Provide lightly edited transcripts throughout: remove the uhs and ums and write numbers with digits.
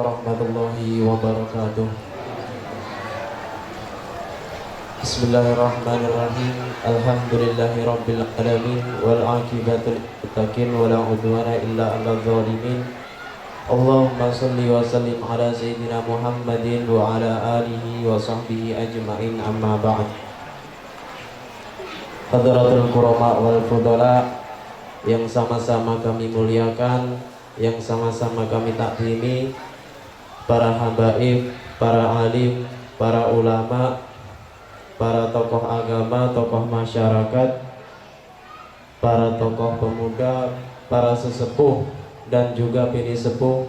warahmatullahi wabarakatuh. Bismillahirrahmanirrahim. Alhamdulillahirabbil alamin wal aqibatu lil muttaqin wala udwana illa 'alal zalimin. Allahumma shalli wa sallim ala sayyidina Muhammadin wa ala alihi wa sahbihi ajma'in, amma ba'd. Hadratul kurama wal fudala yang sama-sama kami muliakan, yang sama-sama kami takrimi, para habaib, para alim, para ulama, para tokoh agama, tokoh masyarakat, para tokoh pemuda, para sesepuh dan juga bini sepuh,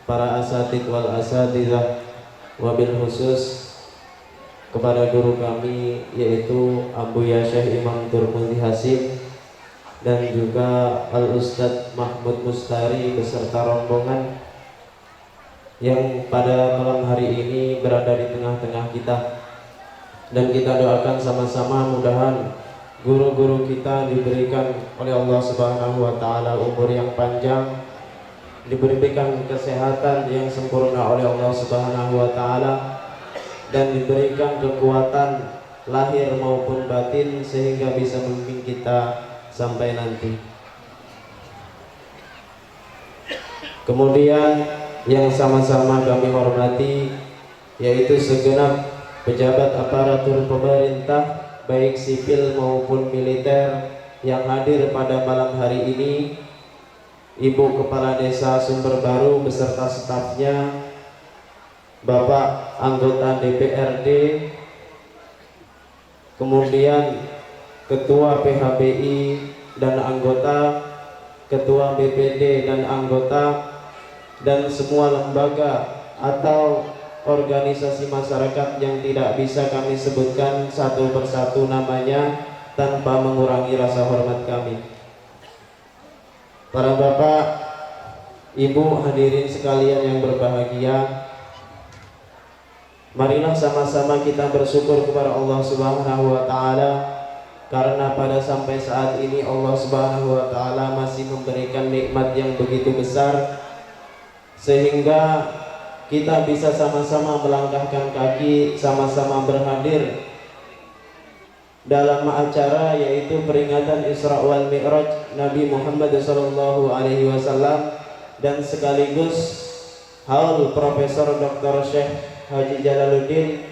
para asatid wal asatidzah, wabil khusus kepada guru kami yaitu Abuya Syekh Imam Turmudi Hasim dan juga Al-Ustadz Mahmud Mustari beserta rombongan yang pada malam hari ini berada di tengah-tengah kita. Dan kita doakan sama-sama mudahan guru-guru kita diberikan oleh Allah Subhanahu wa taala umur yang panjang, diberikan kesehatan yang sempurna oleh Allah Subhanahu wa taala, dan diberikan kekuatan lahir maupun batin sehingga bisa memimpin kita sampai nanti. Kemudian yang sama-sama kami hormati yaitu segenap pejabat aparatur pemerintah baik sipil maupun militer yang hadir pada malam hari ini, Ibu Kepala Desa Sumber Baru beserta stafnya, Bapak anggota DPRD, kemudian Ketua PHBI dan anggota, Ketua BPD dan anggota, dan semua lembaga atau organisasi masyarakat yang tidak bisa kami sebutkan satu persatu namanya tanpa mengurangi rasa hormat kami. Para bapak, ibu, hadirin sekalian yang berbahagia, marilah sama-sama kita bersyukur kepada Allah Subhanahu wa taala karena pada sampai saat ini Allah Subhanahu wa taala masih memberikan nikmat yang begitu besar sehingga kita bisa sama-sama melangkahkan kaki, sama-sama berhadir dalam acara yaitu peringatan Isra wal Mi'raj Nabi Muhammad sallallahu alaihi wasallam, dan sekaligus haul Profesor Dr. Syekh Haji Jalaluddin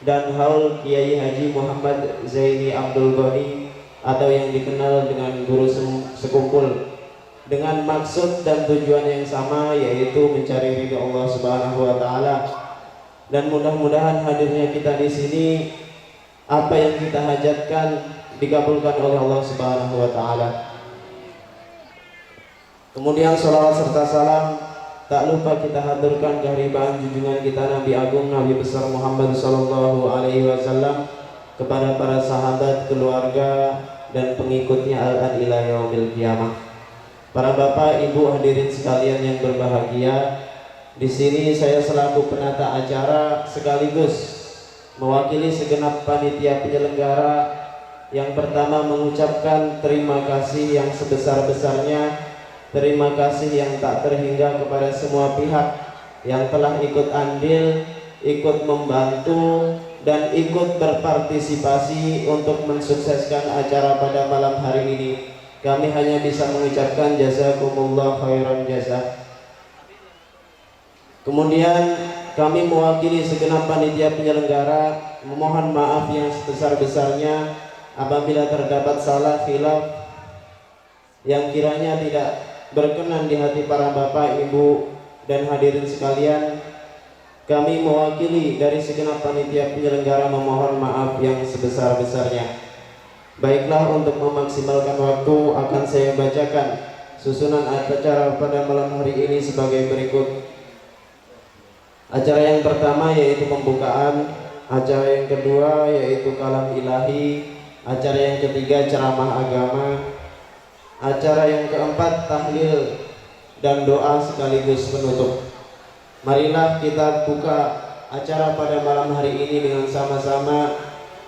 dan haul Kiai Haji Muhammad Zaini Abdul Ghani atau yang dikenal dengan Guru Sekumpul, dengan maksud dan tujuan yang sama yaitu mencari ridha Allah Subhanahu wa taala. Dan mudah-mudahan hadirnya kita di sini, apa yang kita hajatkan dikabulkan oleh Allah Subhanahu wa taala. Kemudian salawat serta salam tak lupa kita haturkan kehadiran junjungan kita Nabi Agung Nabi besar Muhammad sallallahu alaihi wasallam kepada para sahabat, keluarga dan pengikutnya al-an ila yaumil qiyamah. Para bapak, ibu, hadirin sekalian yang berbahagia, di sini saya selaku penata acara sekaligus mewakili segenap panitia penyelenggara yang pertama mengucapkan terima kasih yang sebesar-besarnya. Terima kasih yang tak terhingga kepada semua pihak yang telah ikut andil, ikut membantu, dan ikut berpartisipasi untuk mensukseskan acara pada malam hari ini. Kami hanya bisa mengucapkan jazakumullah khairan jazak. Kemudian kami mewakili segenap panitia penyelenggara memohon maaf yang sebesar-besarnya apabila terdapat salah khilaf yang kiranya tidak berkenan di hati para bapak, ibu, dan hadirin sekalian. Kami mewakili dari segenap panitia penyelenggara memohon maaf yang sebesar-besarnya. Baiklah, untuk memaksimalkan waktu akan saya bacakan susunan acara pada malam hari ini sebagai berikut. Acara yang pertama yaitu pembukaan, acara yang kedua yaitu kalam ilahi, acara yang ketiga ceramah agama, acara yang keempat tahlil dan doa sekaligus penutup. Marilah kita buka acara pada malam hari ini dengan sama-sama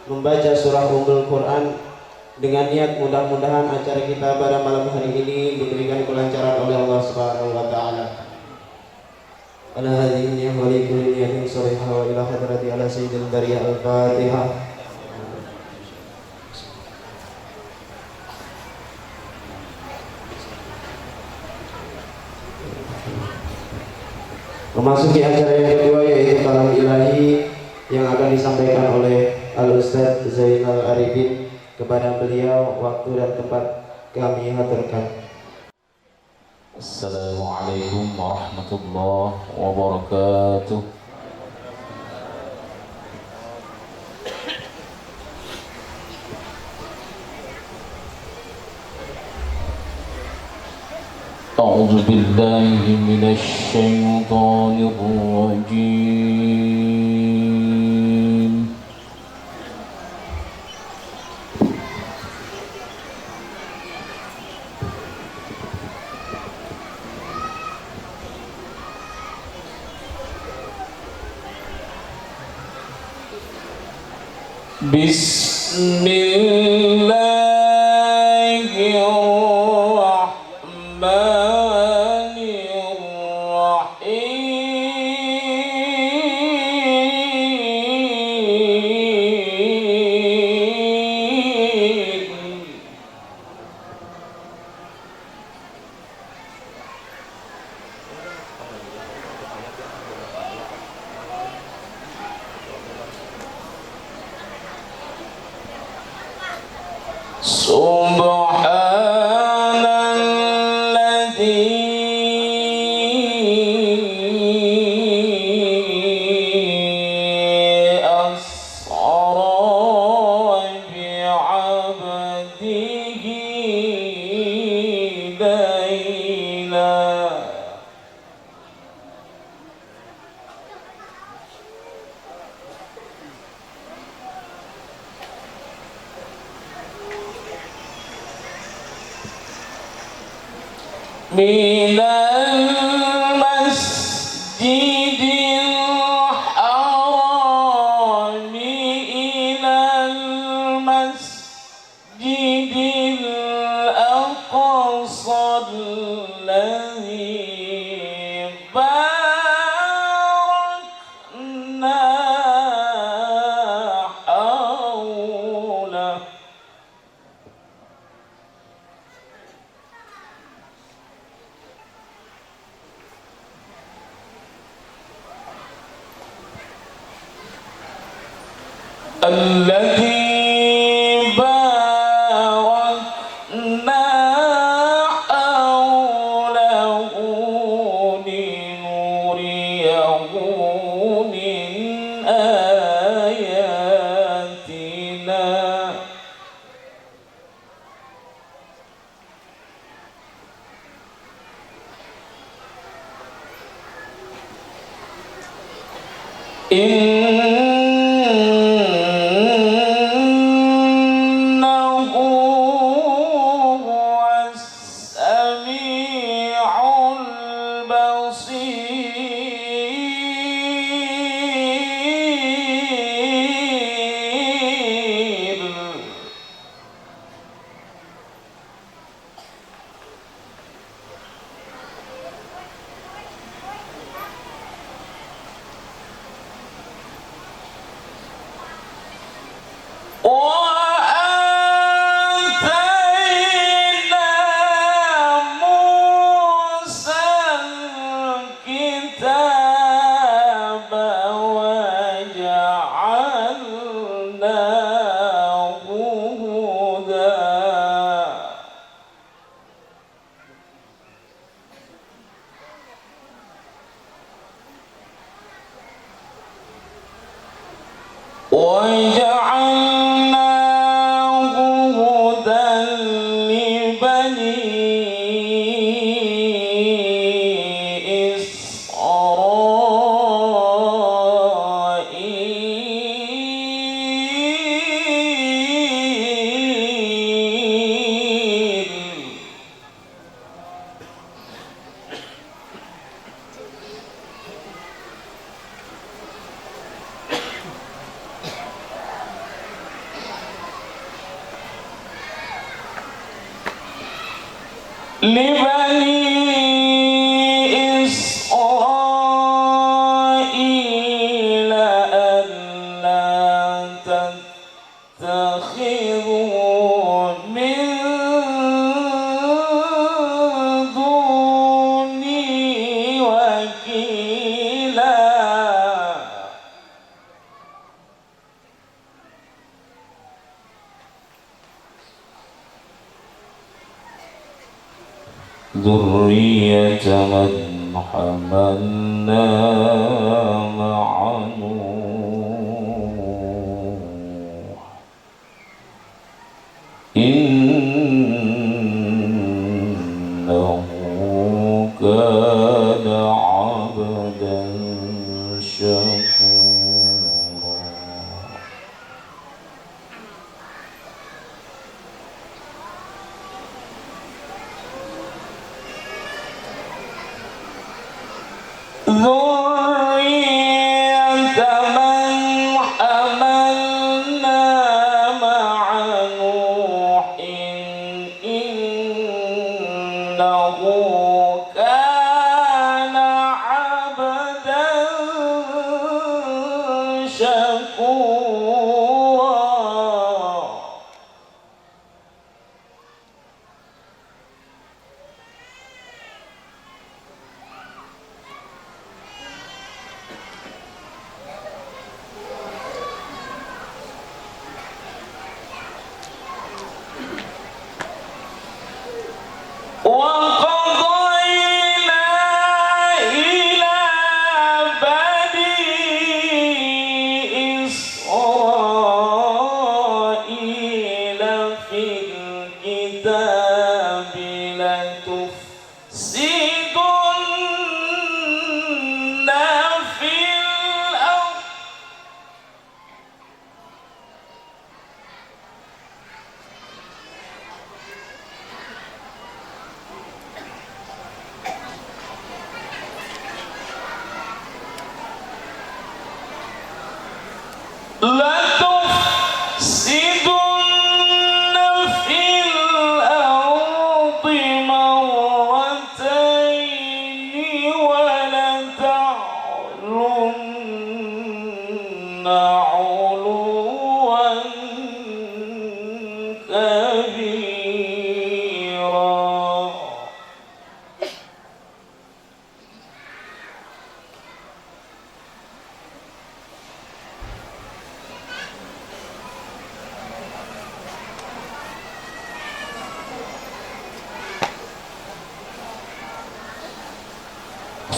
membaca surah Ummul Quran dengan niat mudah-mudahan acara kita pada malam hari ini diberikan kelancaran oleh Allah Subhanahu wa taala. على هذه النية ولكل نية صالحة وإلى حضرة على سيد البرية الفاتحة. Memasuki acara yang kedua yaitu kalam ilahi yang akan disampaikan oleh Al-Ustadz Zainal Arifin. Kepada beliau waktu dan tempat kami haturkan. Assalamualaikum warahmatullahi wabarakatuh. أعوذ بالله من الشيطان الرجيم. بسم الله الرحمن الرحيم. سبحان الذي أسرى بعبده ليلا من المسجد الحرام إلى المسجد الأقصى الذي باركنا حوله الذي باركنا حوله لنريه من آياتنا إنه هو السميع البصير. وآتينا موسى الكتاب وجعلناه هدى. وجعلناه هدى لبني إسرائيل. لبني إسرائيل ذرية من حملنا مع نوح إنه كان عبدا شكورا. ذرية من حملنا مع نوح إنه كان عبدا شكورا. وقضينا إلى بني إسرائيل في الكتاب لتفسدن في الأرض لتفسدن في الأرض مرتين ولتعلن علوا كبيرا.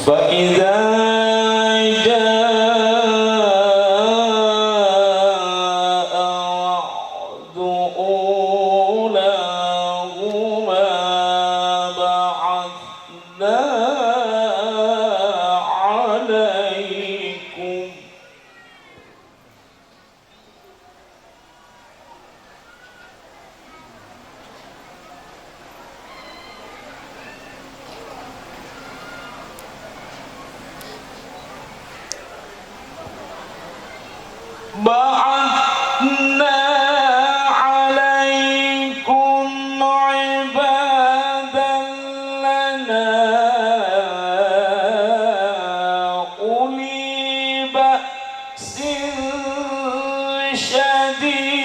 فإذا جاء وعد أولاهما بعثنا عليكم عبادا لنا أولي بأس شديد.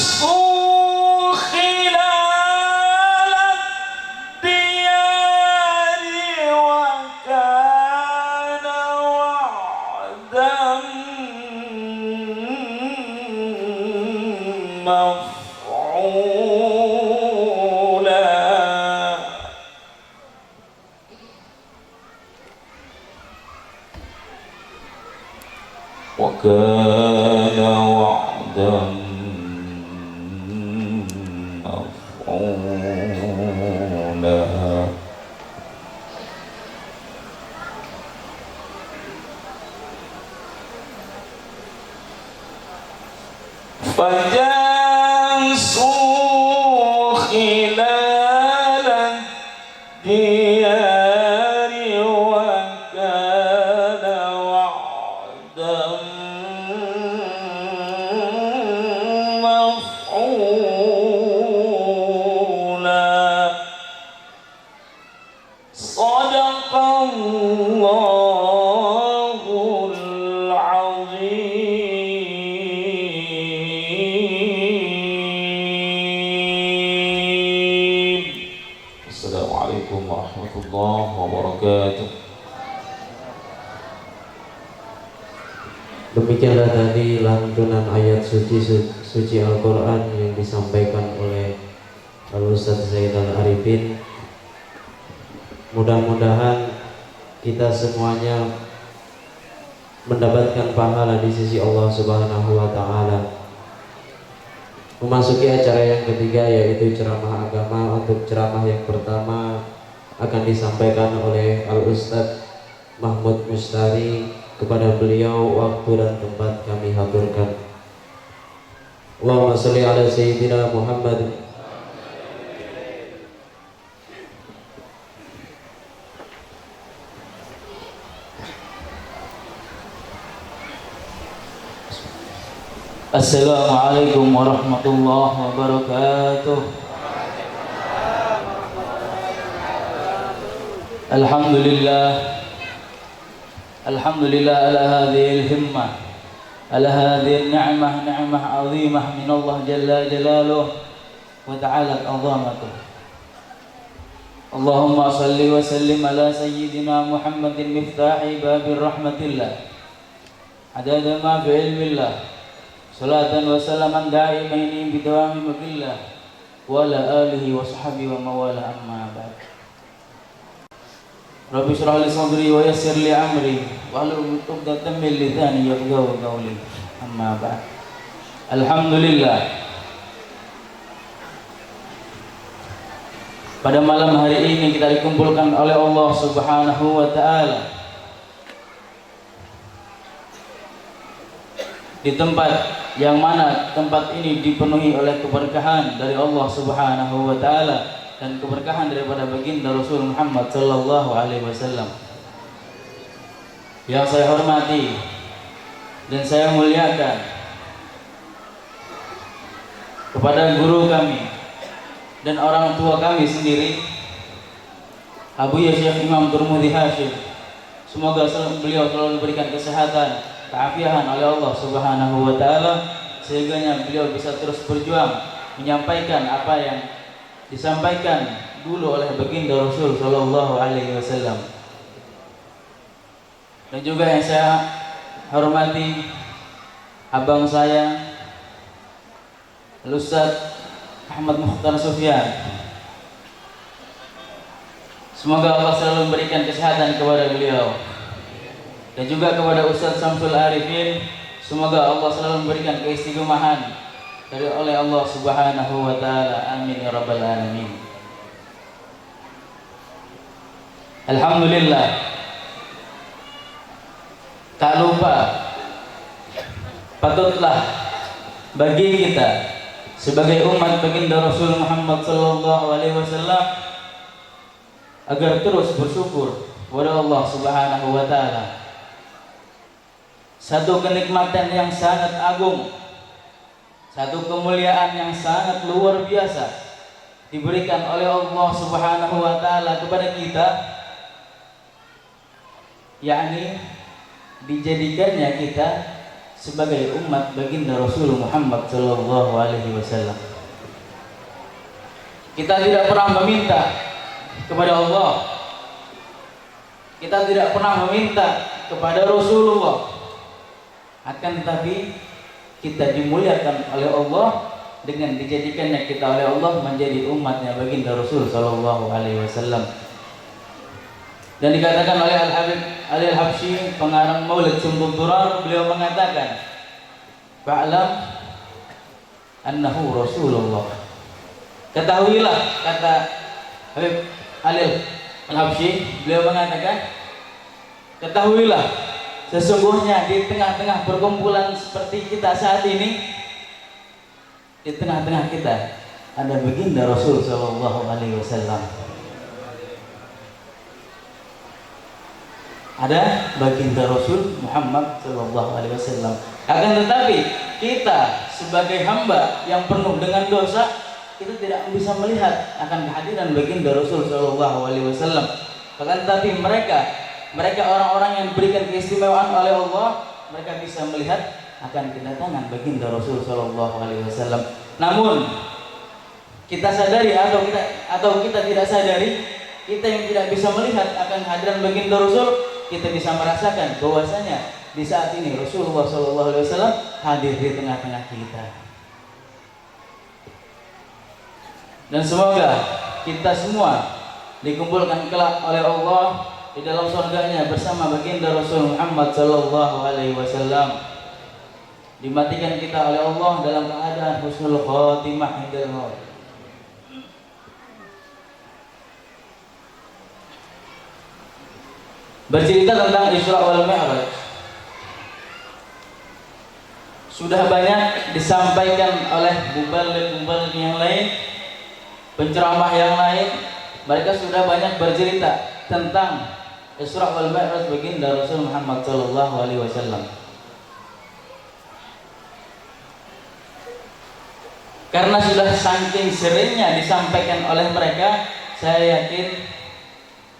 فجاسوا خلال الديار وكان وعدا مفعولا. وكان وعدا مفعولا. فجاسوا خلال الديار وكان وعدا مفعولا. صدق الله العظيم. warahmatullahi wabarakatuh. Demikianlah tadi lantunan ayat suci Al-Quran yang disampaikan oleh Al-Ustaz Zaid Al-Arifin. Mudah-mudahan kita semuanya mendapatkan pahala di sisi Allah Subhanahu wa Ta'ala. Memasuki acara yang ketiga, yaitu ceramah agama. Untuk ceramah yang pertama akan disampaikan oleh Al-Ustaz Mahmud Mustari. Kepada beliau waktu dan tempat kami haturkan. Allahumma sholli ala sayyidina Muhammad. Assalamualaikum warahmatullahi wabarakatuh. Alhamdulillah ala hadhil himmah, ala hadhil ni'mah, ni'mah azimah min Allah jalla jalaluh wa ta'ala azamatuh. Allahumma salli wa sallim ala sayyidina Muhammadin miftahi babir rahmatillah, adada ma fi ilmillah, salatan wa salaman da'imaini bidawami magillah, wa ala alihi wa sahbihi wa mawala amma ba'd. Rabbi shrah li sadri wa yassir li amri wahlul 'uqdatam min lisani yafqahu qawli, amma ba'd. Alhamdulillah, pada malam hari ini kita dikumpulkan oleh Allah Subhanahu wa Ta'ala di tempat yang mana tempat ini dipenuhi oleh keberkahan dari Allah Subhanahu wa Ta'ala dan keberkahan daripada baginda Rasul Muhammad sallallahu alaihi wasallam. Yang saya hormati dan saya muliakan kepada guru kami dan orang tua kami sendiri, Abu Syekh Imam Turmudi Hashim. Semoga beliau selalu diberikan kesehatan, keafian oleh Allah Subhanahu wa Ta'ala, sehingga beliau bisa terus berjuang menyampaikan apa yang disampaikan dulu oleh baginda Rasul sallallahu alaihi wasallam. Dan juga yang saya hormati abang saya Al-Ustaz Ahmad Mukhtar Sufyan. Semoga Allah selalu memberikan kesehatan kepada beliau. Dan juga kepada Ustaz Samsul Arifin, semoga Allah selalu memberikan keistiqomahan oleh Allah Subhanahu wa Ta'ala. Amin ya rabbal alamin. Alhamdulillah, tak lupa patutlah bagi kita sebagai umat baginda Rasul Muhammad sallallahu alaihi wasallam agar terus bersyukur kepada Allah Subhanahu wa Ta'ala. Satu kenikmatan yang sangat agung, satu kemuliaan yang sangat luar biasa diberikan oleh Allah Subhanahu wa Ta'ala kepada kita, yakni dijadikannya kita sebagai umat baginda Rasul Muhammad sallallahu alaihi wasallam. Kita tidak pernah meminta kepada Allah, kita tidak pernah meminta kepada Rasulullah, akan tetapi kita dimuliakan oleh Allah dengan dijadikannya kita oleh Allah menjadi umatnya baginda Rasul sallallahu alaihi wasallam. Dan dikatakan oleh Al-Habib Ali Al-Habsyi, pengarang Maulid Sumtul Durar, beliau mengatakan, "Fa'lam annahu Rasulullah." Ketahuilah, kata Habib Ali Al-Habsyi, beliau mengatakan, ketahuilah sesungguhnya di tengah-tengah perkumpulan seperti kita saat ini, di tengah-tengah kita ada baginda Rasul sallallahu alaihi wasallam. Ada baginda Rasul Muhammad sallallahu alaihi wasallam. Akan tetapi kita sebagai hamba yang penuh dengan dosa, kita tidak bisa melihat akan kehadiran baginda Rasul sallallahu alaihi wasallam. Akan tetapi mereka orang-orang yang diberikan keistimewaan oleh Allah, mereka bisa melihat akan kedatangan baginda Rasul sallallahu alaihi wasallam. Namun kita sadari atau kita tidak sadari, kita yang tidak bisa melihat akan kehadiran baginda Rasul, kita bisa merasakan bahwasanya di saat ini Rasulullah SAW hadir di tengah-tengah kita. Dan semoga kita semua dikumpulkan kelak oleh Allah di dalam surganya bersama baginda Rasul Muhammad SAW. Dimatikan kita oleh Allah dalam keadaan husnul khotimah hingga maut. Bercerita tentang Isra wal Mi'raj, sudah banyak disampaikan oleh mubaligh-mubaligh yang lain, penceramah yang lain. Mereka sudah banyak bercerita tentang Isra wal Mi'raj baginda Rasul Muhammad SAW. Karena sudah saking seringnya disampaikan oleh mereka, saya yakin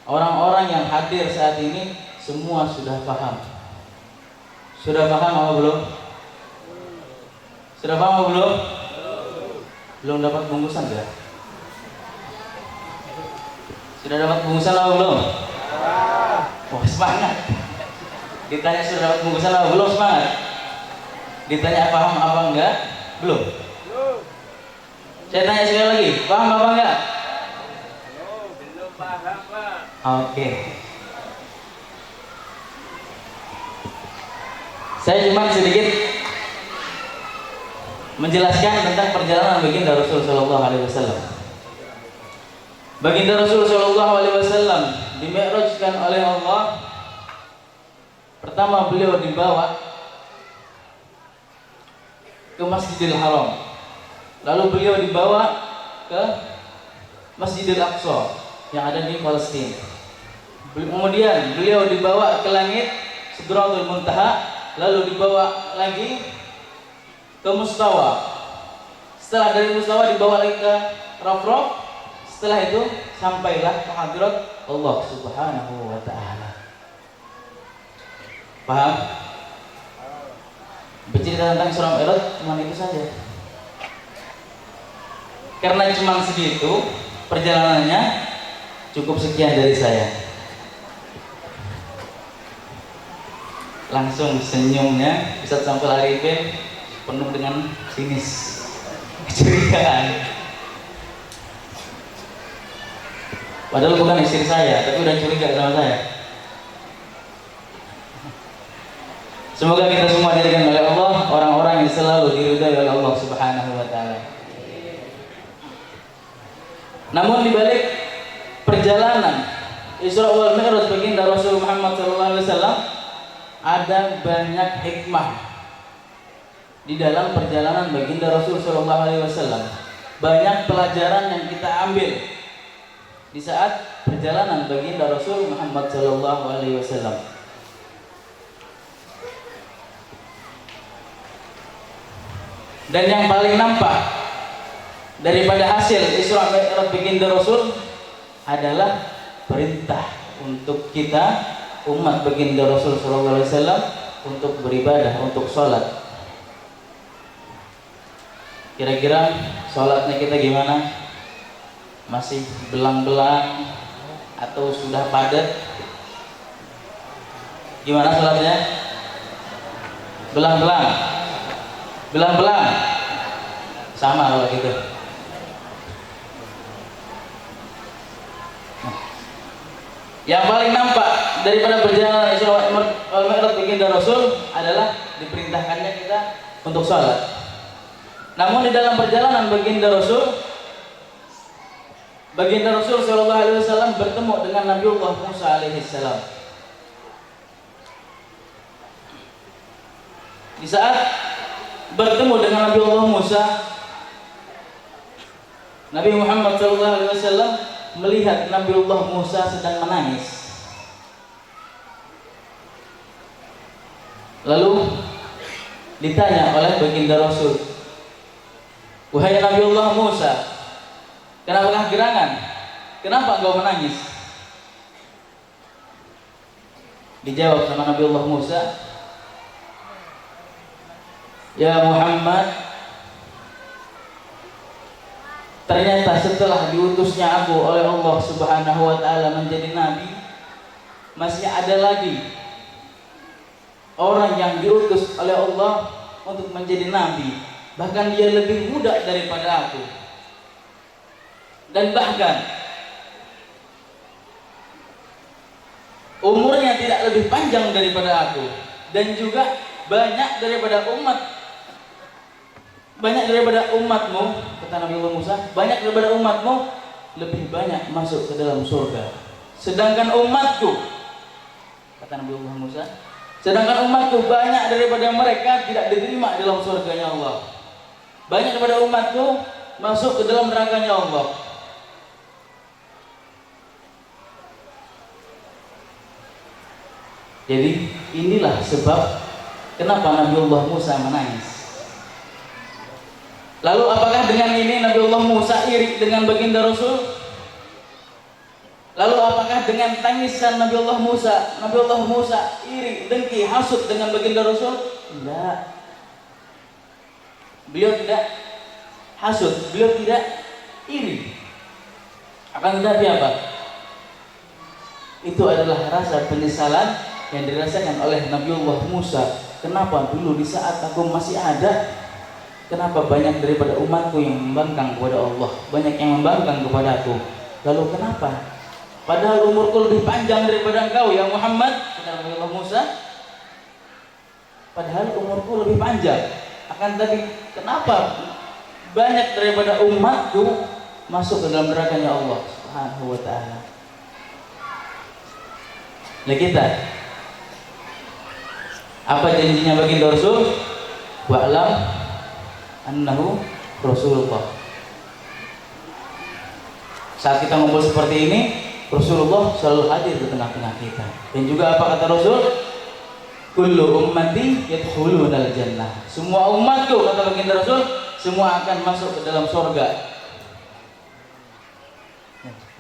orang-orang yang hadir saat ini semua sudah paham. Sudah paham apa belum? Sudah paham apa belum? Belum dapat bungkusan enggak? Sudah dapat bungkusan apa belum? Wah, semangat. Ditanya sudah dapat bungkusan apa belum, semangat. Ditanya paham apa enggak? Belum. Saya tanya sekali lagi, paham apa enggak? Belum paham, Pak. Oke. Saya cuma sedikit menjelaskan tentang perjalanan baginda Rasul Sallallahu Alaihi Wasallam. Baginda Rasul Sallallahu Alaihi Wasallam dimi'rajkan oleh Allah. Pertama beliau dibawa ke Masjidil Haram. Lalu beliau dibawa ke Masjidil Aqsa yang ada di Palestina. Kemudian beliau dibawa ke langit Sidratul Muntaha, lalu dibawa lagi ke Mustawa. Setelah dari Mustawa dibawa lagi ke Rafraf. Setelah itu sampailah ke hadirat Allah Subhanahu wa taala. Paham? Bercerita tentang Isra Mi'raj cuma itu saja. Karena cuma segitu perjalanannya, cukup sekian dari saya. Langsung senyumnya Ustaz Syamsul Arifin penuh dengan sinis, kecurigaan. Padahal bukan istri saya, tapi udah curiga sama saya. Semoga kita semua dijadikan oleh Allah orang-orang yang selalu diridhai oleh Allah Subhanahu wa taala. Namun di balik perjalanan Isra wal Mi'raj baginda Rasul Muhammad SAW ada banyak hikmah di dalam perjalanan baginda Rasul SAW. Banyak pelajaran yang kita ambil di saat perjalanan baginda Rasul Muhammad SAW. Dan yang paling nampak daripada hasil Isra Mi'raj baginda Rasul adalah perintah untuk kita umat baginda Rasul SAW untuk beribadah, untuk sholat. Kira-kira sholatnya kita gimana? Masih belang-belang atau sudah padat? Gimana sholatnya? Belang-belang, belang-belang, sama kalau gitu. Yang paling nampak daripada perjalanan Isra wal Mi'raj baginda Rasul adalah diperintahkannya kita untuk sholat. Namun di dalam perjalanan baginda Rasul Shallallahu Alaihi Wasallam bertemu dengan Nabiullah Musa alaihissalam. Di saat bertemu dengan Nabiullah Musa, Nabi Muhammad Shallallahu Alaihi Wasallam melihat Nabiullah Musa sedang menangis. Lalu ditanya oleh baginda Rasul, "Wahai Nabiullah Musa, kenapakah gerangan? Kenapa engkau menangis?" Dijawab sama Nabiullah Musa, "Ya Muhammad, ternyata setelah diutusnya aku oleh Allah Subhanahu wa taala menjadi nabi, masih ada lagi orang yang diutus oleh Allah untuk menjadi nabi, bahkan dia lebih muda daripada aku, dan bahkan umurnya tidak lebih panjang daripada aku, dan juga banyak daripada umatmu, kata Nabi Allah Musa, banyak daripada umatmu lebih banyak masuk ke dalam surga, sedangkan umatku, kata Nabi Allah Musa, sedangkan umatku banyak daripada mereka tidak diterima dalam surganya Allah, banyak daripada umatku masuk ke dalam nerakanya Allah. Jadi inilah sebab kenapa Nabi Allah Musa menangis. Lalu apakah dengan ini Nabi Allah Musa iri dengan baginda Rasul? Lalu apakah dengan tangisan Nabi Allah Musa iri, dengki, hasut dengan baginda Rasul? Tidak. Beliau tidak hasut, beliau tidak iri. Akan tetapi apa? Itu adalah rasa penyesalan yang dirasakan oleh Nabi Allah Musa. Kenapa dulu di saat aku masih ada, kenapa banyak daripada umatku yang membangkang kepada Allah, banyak yang membangkang kepada aku. Lalu kenapa? Padahal umurku lebih panjang daripada engkau ya Muhammad, kata Nabi Allah Musa. Padahal umurku lebih panjang. Akan tetapi kenapa banyak daripada umatku masuk ke dalam nerakanya Allah Subhanahu wa taala? Nah kita, apa janjinya baginda Rasul? Wa'lam annahu Rasulullah. Saat kita ngumpul seperti ini, Rasulullah selalu hadir di tengah-tengah kita. Dan juga apa kata Rasul? Kullu ummati yadkhulunal jannah. Semua umatku, kata baginda Rasul, semua akan masuk ke dalam surga.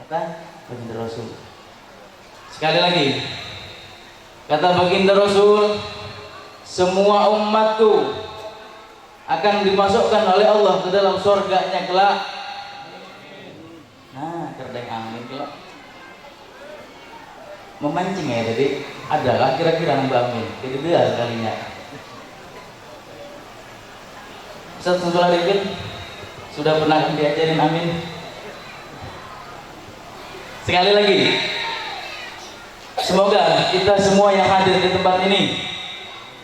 Kata baginda Rasul. Sekali lagi, kata baginda Rasul, semua umatku akan dimasukkan oleh Allah ke dalam surganya kelak. Nah, kerdeng amin kelak. Memancing ya tadi. Adalah kira-kira Mbak Amin. Jadi dia sekalinya. Ustaz Sulaiman Arifin sudah pernah diajarin amin. Sekali lagi, semoga kita semua yang hadir di tempat ini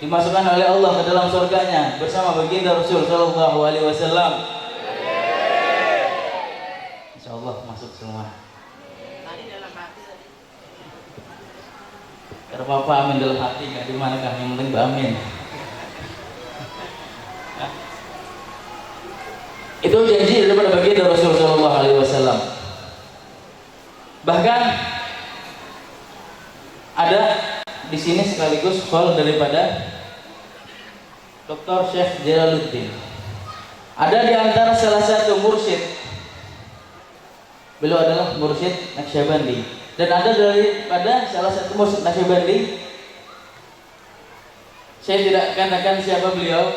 dimasukkan oleh Allah ke dalam surganya bersama baginda Rasul Shallallahu Alaihi Wasallam. Insya Allah masuk semua. Karena Papa amin dalam hati, nggak di mana kah, yang penting amin. Itu janji daripada baginda Rasul Shallallahu Alaihi Wasallam. Bahkan ada di sini sekaligus call daripada Dr. Syekh Jalaluddin. Ada di antara salah satu mursyid, beliau adalah mursyid Naqsyabandi, dan ada daripada salah satu mursyid Naqsyabandi, saya tidak katakan siapa beliau.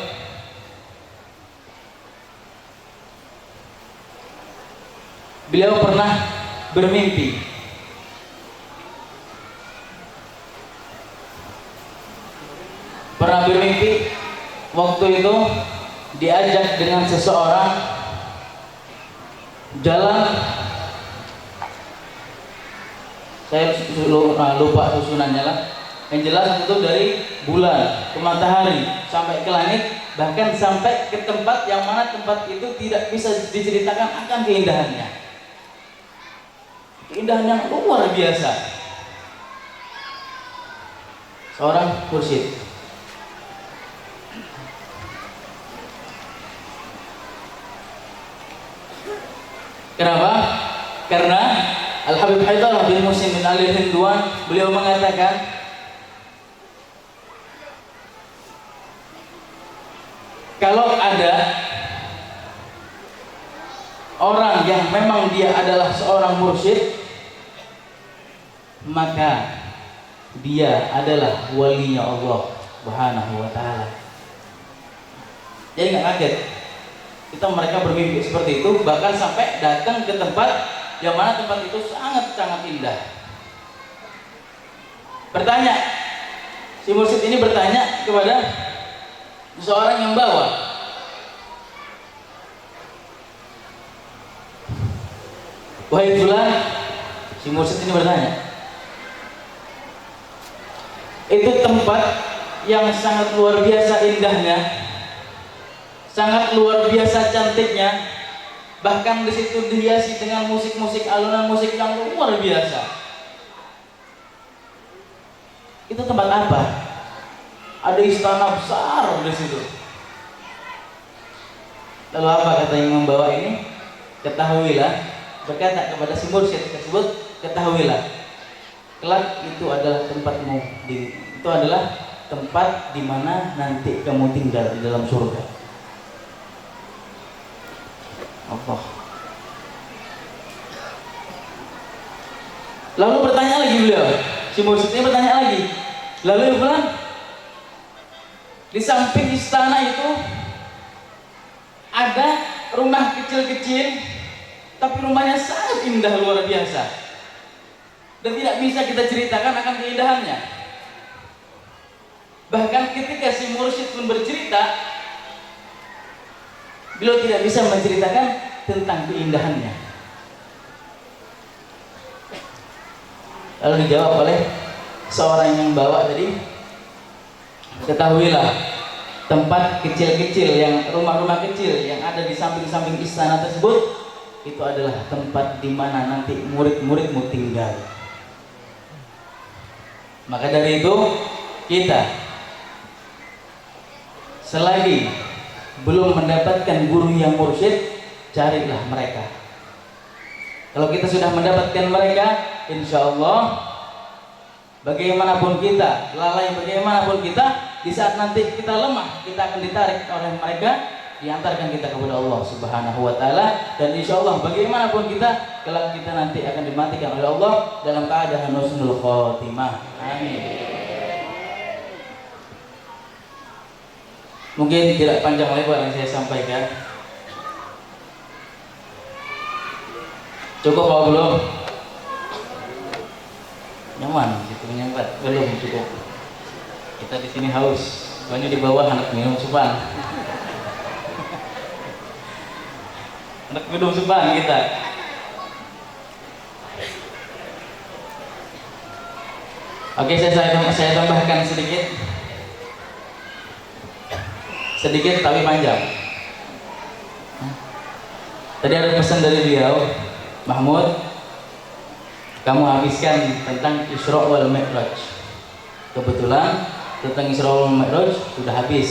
Beliau pernah bermimpi waktu itu diajak dengan seseorang jalan, saya lupa susunannya lah, yang jelas itu dari bulan ke matahari sampai ke langit, bahkan sampai ke tempat yang mana tempat itu tidak bisa diceritakan akan keindahannya, keindahan yang luar biasa. Seorang mursyid. Kenapa? Karena Al-Habib Haidar bin Muhsin bin Ali Ridwan, beliau mengatakan kalau ada orang yang memang dia adalah seorang mursyid, maka dia adalah walinya Allah Subhanahu wa taala. Jadi nggak kaget mereka bermimpi seperti itu, bahkan sampai datang ke tempat yang mana tempat itu sangat-sangat indah. Bertanya, si mursyid ini bertanya kepada seseorang yang bawa, wahai fulan, si mursyid ini bertanya, itu tempat yang sangat luar biasa indahnya, sangat luar biasa cantiknya, bahkan di situ dihiasi dengan musik-musik, alunan musik yang luar biasa. Itu tempat apa? Ada istana besar di situ. Lalu apa kata yang membawa ini? Ketahuilah, berkata kepada si mursyid tersebut, ketahuilah, kelak itu adalah tempatmu, itu adalah tempat di mana nanti kamu tinggal di dalam surga. Allah. Lalu bertanya lagi beliau, si mursyid ini bertanya lagi, lalu fulan, di samping istana itu ada rumah kecil-kecil, tapi rumahnya sangat indah luar biasa, dan tidak bisa kita ceritakan akan keindahannya. Bahkan ketika si mursyid pun bercerita, beliau tidak bisa menceritakan tentang keindahannya. Lalu dijawab oleh seorang yang bawa tadi, ketahuilah, tempat kecil-kecil, yang rumah-rumah kecil yang ada di samping-samping istana tersebut, itu adalah tempat di mana nanti murid-muridmu tinggal. Maka dari itu, kita selagi belum mendapatkan guru yang mursyid, carilah mereka. Kalau kita sudah mendapatkan mereka, insya Allah bagaimanapun kita, lalai bagaimanapun kita, di saat nanti kita lemah, kita akan ditarik oleh mereka, diantarkan kita kepada Allah Subhanahu wa Ta'ala. Dan insya Allah bagaimanapun kita, kelak kita nanti akan dimatikan oleh Allah dalam keadaan husnul khotimah. Amin. Mungkin tidak panjang lebar yang saya sampaikan. Cukup apa belum? Nyaman, gitu menyambat. Belum cukup. Kita di sini haus. Soalnya di bawah anak minum supan. Anak minum supan kita. Oke, saya tambahkan sedikit tapi panjang. Tadi ada pesan dari beliau, Mahmud, kamu habiskan tentang Isra wal Mi'raj. Kebetulan tentang Isra wal Mi'raj sudah habis,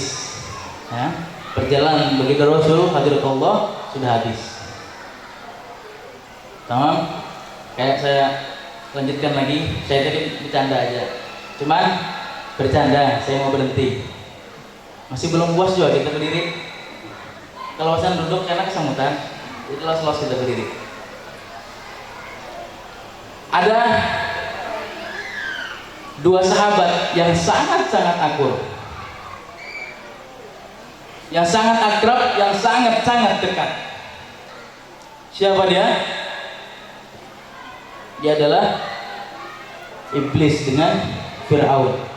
ya. Perjalanan bagi Rasul Hadratullah sudah habis. Tamam? Kayak saya lanjutkan lagi. Saya tadi bercanda aja. Cuman bercanda, saya mau berhenti. Masih belum puas juga kita berdiri. Kalau bosan duduk karena kesemutan, itu los kita berdiri. Ada dua sahabat yang sangat-sangat akur, yang sangat akrab, yang sangat-sangat dekat. Siapa dia? Dia adalah iblis dengan Fir'aun.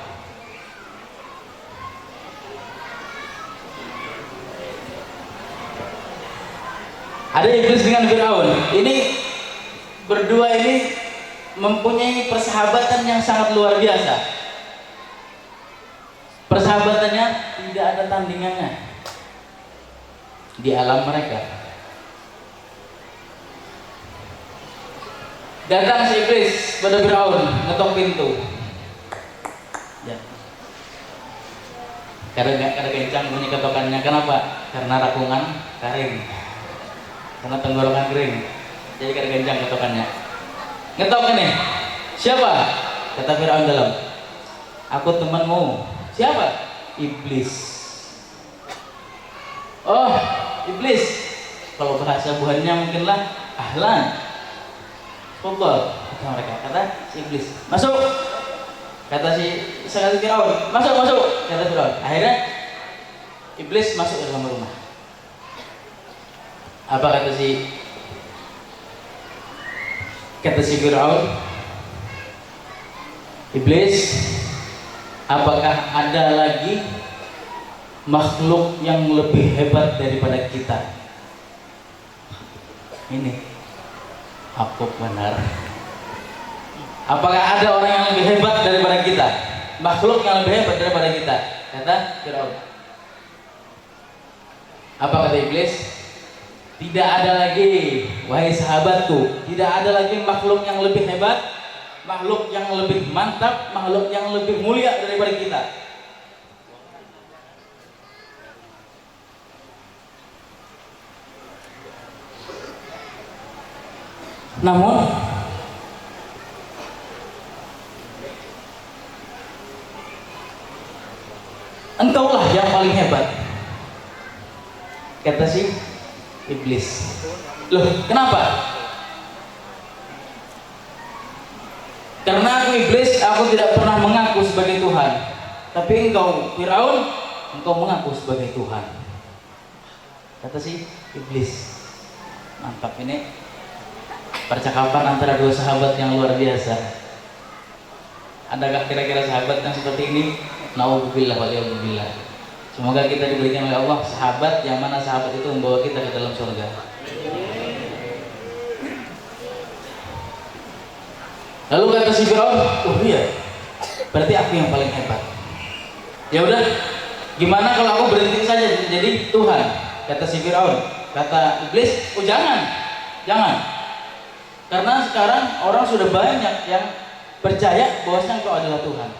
Ada iblis dengan Fir'aun. Ini berdua ini mempunyai persahabatan yang sangat luar biasa. Persahabatannya tidak ada tandingannya di alam mereka. Datang si iblis pada Fir'aun, ngetok pintu. Ya. Karena kencang bunyi ketokannya. Kenapa? Karena rakungan kering, karena tenggorokan kering, jadi karena kencang ketokannya. Ngetok nih, siapa? Kata Fir'aun dalam, aku temanmu. Siapa? Iblis. Oh, iblis. Kalau bahasa buhannya mungkinlah ahlan. Fadhal, kata mereka. Kata si iblis, masuk. Kata si Fir'aun, masuk. Kata Fir'aun. Akhirnya iblis masuk ke dalam rumah. Apa kata si Fir'aun? Iblis, apakah ada lagi makhluk yang lebih hebat daripada kita? Ini aku benar. Apakah ada orang yang lebih hebat daripada kita? Makhluk yang lebih hebat daripada kita? Kata Fir'aun. Apa kata Iblis? Tidak ada lagi, wahai sahabatku, tidak ada lagi makhluk yang lebih hebat, makhluk yang lebih mantap, makhluk yang lebih mulia daripada kita. Namun engkaulah yang paling hebat, kata si Iblis. Loh, kenapa? Karena aku Iblis, aku tidak pernah mengaku sebagai Tuhan. Tapi engkau Firaun, engkau mengaku sebagai Tuhan, kata si Iblis. Mantap ini percakapan antara dua sahabat yang luar biasa. Adakah kira-kira sahabat yang seperti ini? Nauzubillah waliyadzubillah. Semoga kita diberikan oleh Allah sahabat yang mana sahabat itu membawa kita ke dalam surga. Lalu kata si Firaun, oh iya, berarti aku yang paling hebat. Ya udah, gimana kalau aku berhenti saja jadi Tuhan? Kata si Firaun. Kata Iblis, oh jangan. Karena sekarang orang sudah banyak yang percaya bahwasanya engkau adalah Tuhan.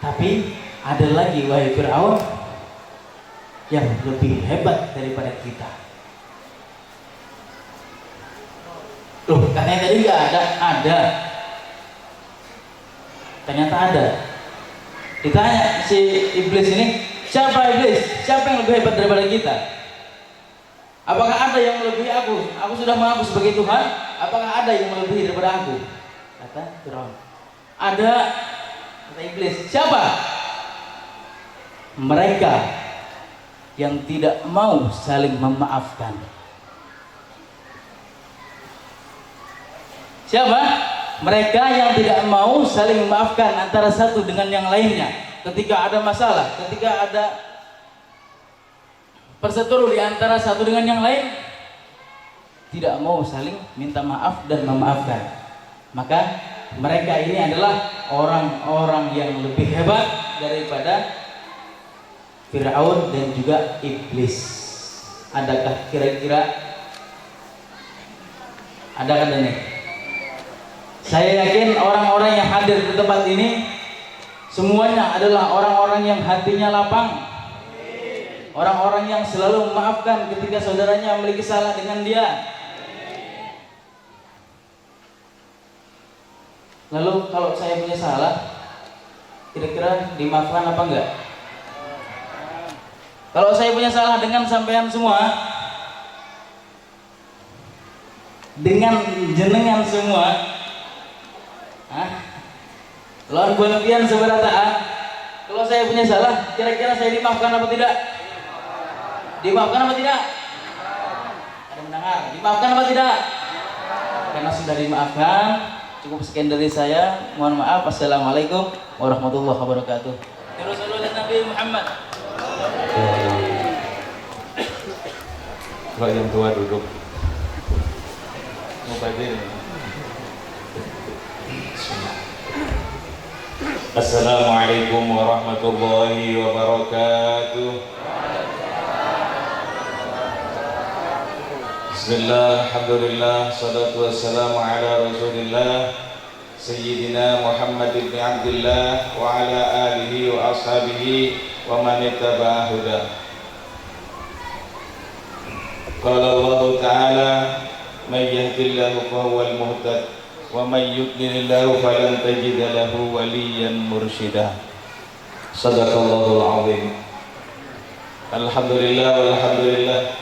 Tapi ada lagi, wahai Fir'aun, yang lebih hebat daripada kita. Loh, katanya tadi nggak ada. Ada. Ternyata ada. Ditanya si Iblis ini, siapa Iblis? Siapa yang lebih hebat daripada kita? Apakah ada yang melebihi aku? Aku sudah mengaku sebagai Tuhan. Apakah ada yang melebihi daripada aku? Kata Fir'aun. Ada. Kata Iblis, siapa? Mereka yang tidak mau saling memaafkan. Siapa? Mereka yang tidak mau saling memaafkan antara satu dengan yang lainnya. Ketika ada masalah, ketika ada perseteru di antara satu dengan yang lain, tidak mau saling minta maaf dan memaafkan. Maka mereka ini adalah orang-orang yang lebih hebat daripada Fir'aun dan juga Iblis. Adakah kira-kira? Ada kan ini? Saya yakin orang-orang yang hadir di tempat ini semuanya adalah orang-orang yang hatinya lapang, orang-orang yang selalu memaafkan ketika saudaranya memiliki salah dengan dia. Lalu kalau saya punya salah, kira-kira dimaafkan apa enggak? Kalau saya punya salah dengan sampean semua, dengan jenengan semua, lawan buan seberataan, kalau saya punya salah, kira-kira saya dimaafkan apa tidak? Dimaafkan apa tidak? Ada mendengar? Dimaafkan apa tidak? Karena sudah dimaafkan. Cukup sekian dari saya. Mohon maaf. Assalamualaikum warahmatullahi wabarakatuh. Rasulullah Nabi Muhammad. Kalau yang tua duduk. Mubazir. Assalamualaikum warahmatullahi wabarakatuh. Bismillah, alhamdulillah, salatu wassalamu ala rasulillah Sayyidina Muhammad ibn Abdullah wa ala alihi wa ashabihi wa man ittaba'a huda. Qala Allah Ta'ala, may yahdihillahu fahuwal muhtad wa may yudlilillahu falan tajida lahu waliyan mursyida. Sadaqallahul azim. Alhamdulillah walhamdulillah.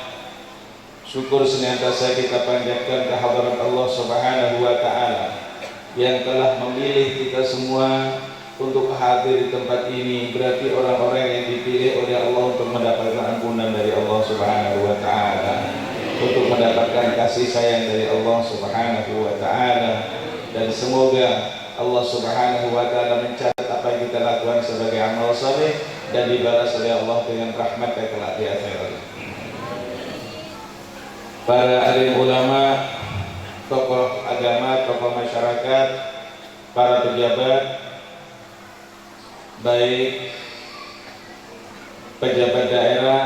Syukur senantiasa kita panjatkan kehadirat Allah Subhanahu wa Ta'ala yang telah memilih kita semua untuk hadir di tempat ini berarti orang-orang yang dipilih oleh Allah untuk mendapatkan ampunan dari Allah Subhanahu wa taala, untuk mendapatkan kasih sayang dari Allah Subhanahu wa taala, dan semoga Allah Subhanahu wa taala mencatat apa yang kita lakukan sebagai amal saleh dan dibalas oleh Allah dengan rahmat kelak di akhirat. Para alim ulama, tokoh agama, tokoh masyarakat, para pejabat, baik pejabat daerah,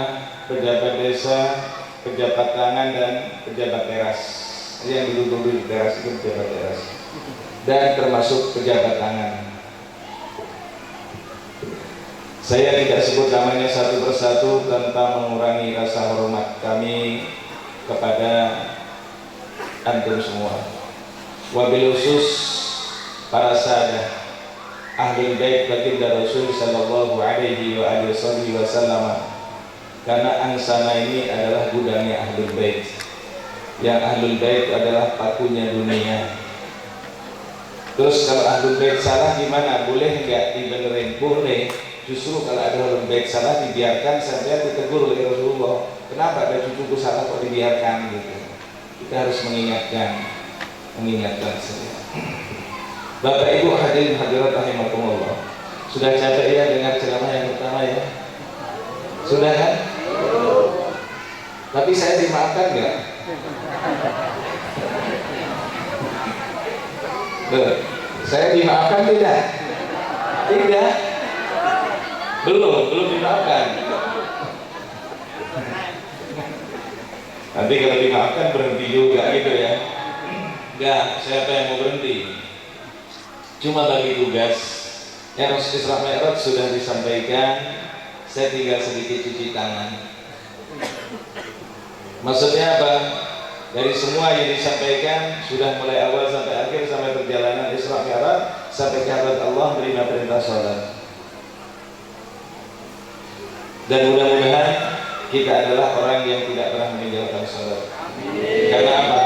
pejabat desa, pejabat tangan dan pejabat teras. Yang duduk di teras itu pejabat teras, dan termasuk pejabat tangan. Saya tidak sebut namanya satu persatu tanpa mengurangi rasa hormat kami kepada antum semua. Wabil khusus para sahadah Ahlul Bait baginda Rasul sallallahu alaihi wasallam, karena angsana ini adalah gudangnya Ahlul Bait. Yang Ahlul Bait adalah pakunya dunia. Terus kalau Ahlul Bait salah gimana? Boleh enggak dibenerin? Boleh. Justru kalau ada Ahlul Bait salah dibiarkan sampai ditegur oleh Rasulullah. Kenapa ada cucuku salah kok dibiarkan gitu? Kita harus mengingatkan saja. Bapak Ibu hadirin hadirat rahimakumullah. Sudah capek ya dengar ceramah yang pertama ya? Sudah kan? Tapi saya dimaafkan nggak? Saya dimaafkan tidak? Tidak? Belum dimaafkan. Nanti kalau dimaafkan berhenti juga gitu ya? Enggak, siapa yang mau berhenti? Cuma bagi tugas yang Isra Mi'raj sudah disampaikan, saya tinggal sedikit cuci tangan. Maksudnya apa? Dari semua yang disampaikan sudah mulai awal sampai akhir, sampai perjalanan Isra Mi'raj sampai ke hadirat Allah menerima perintah salat. Dan mudah-mudahan kita adalah orang yang tidak pernah meninggalkan salat. Karena apa?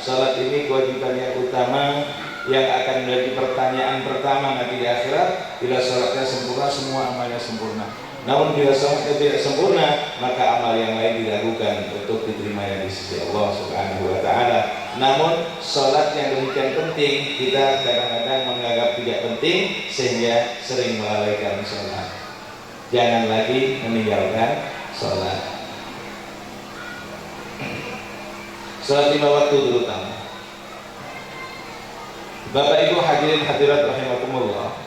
Salat ini kewajiban yang utama yang akan menjadi pertanyaan pertama nanti di akhirat. Bila salatnya sempurna, semua amalnya sempurna. Namun bila salatnya tidak sempurna, maka amal yang lain dilakukan untuk diterimanya di sisi Allah Subhanahu wa taala. Namun salat yang demikian penting, kita kadang-kadang menganggap tidak penting sehingga sering melalaikan salat. Jangan lagi meninggalkan salat. Salat 5 waktu terutama. Bapak Ibu hadirin hadirat rahimakumullah.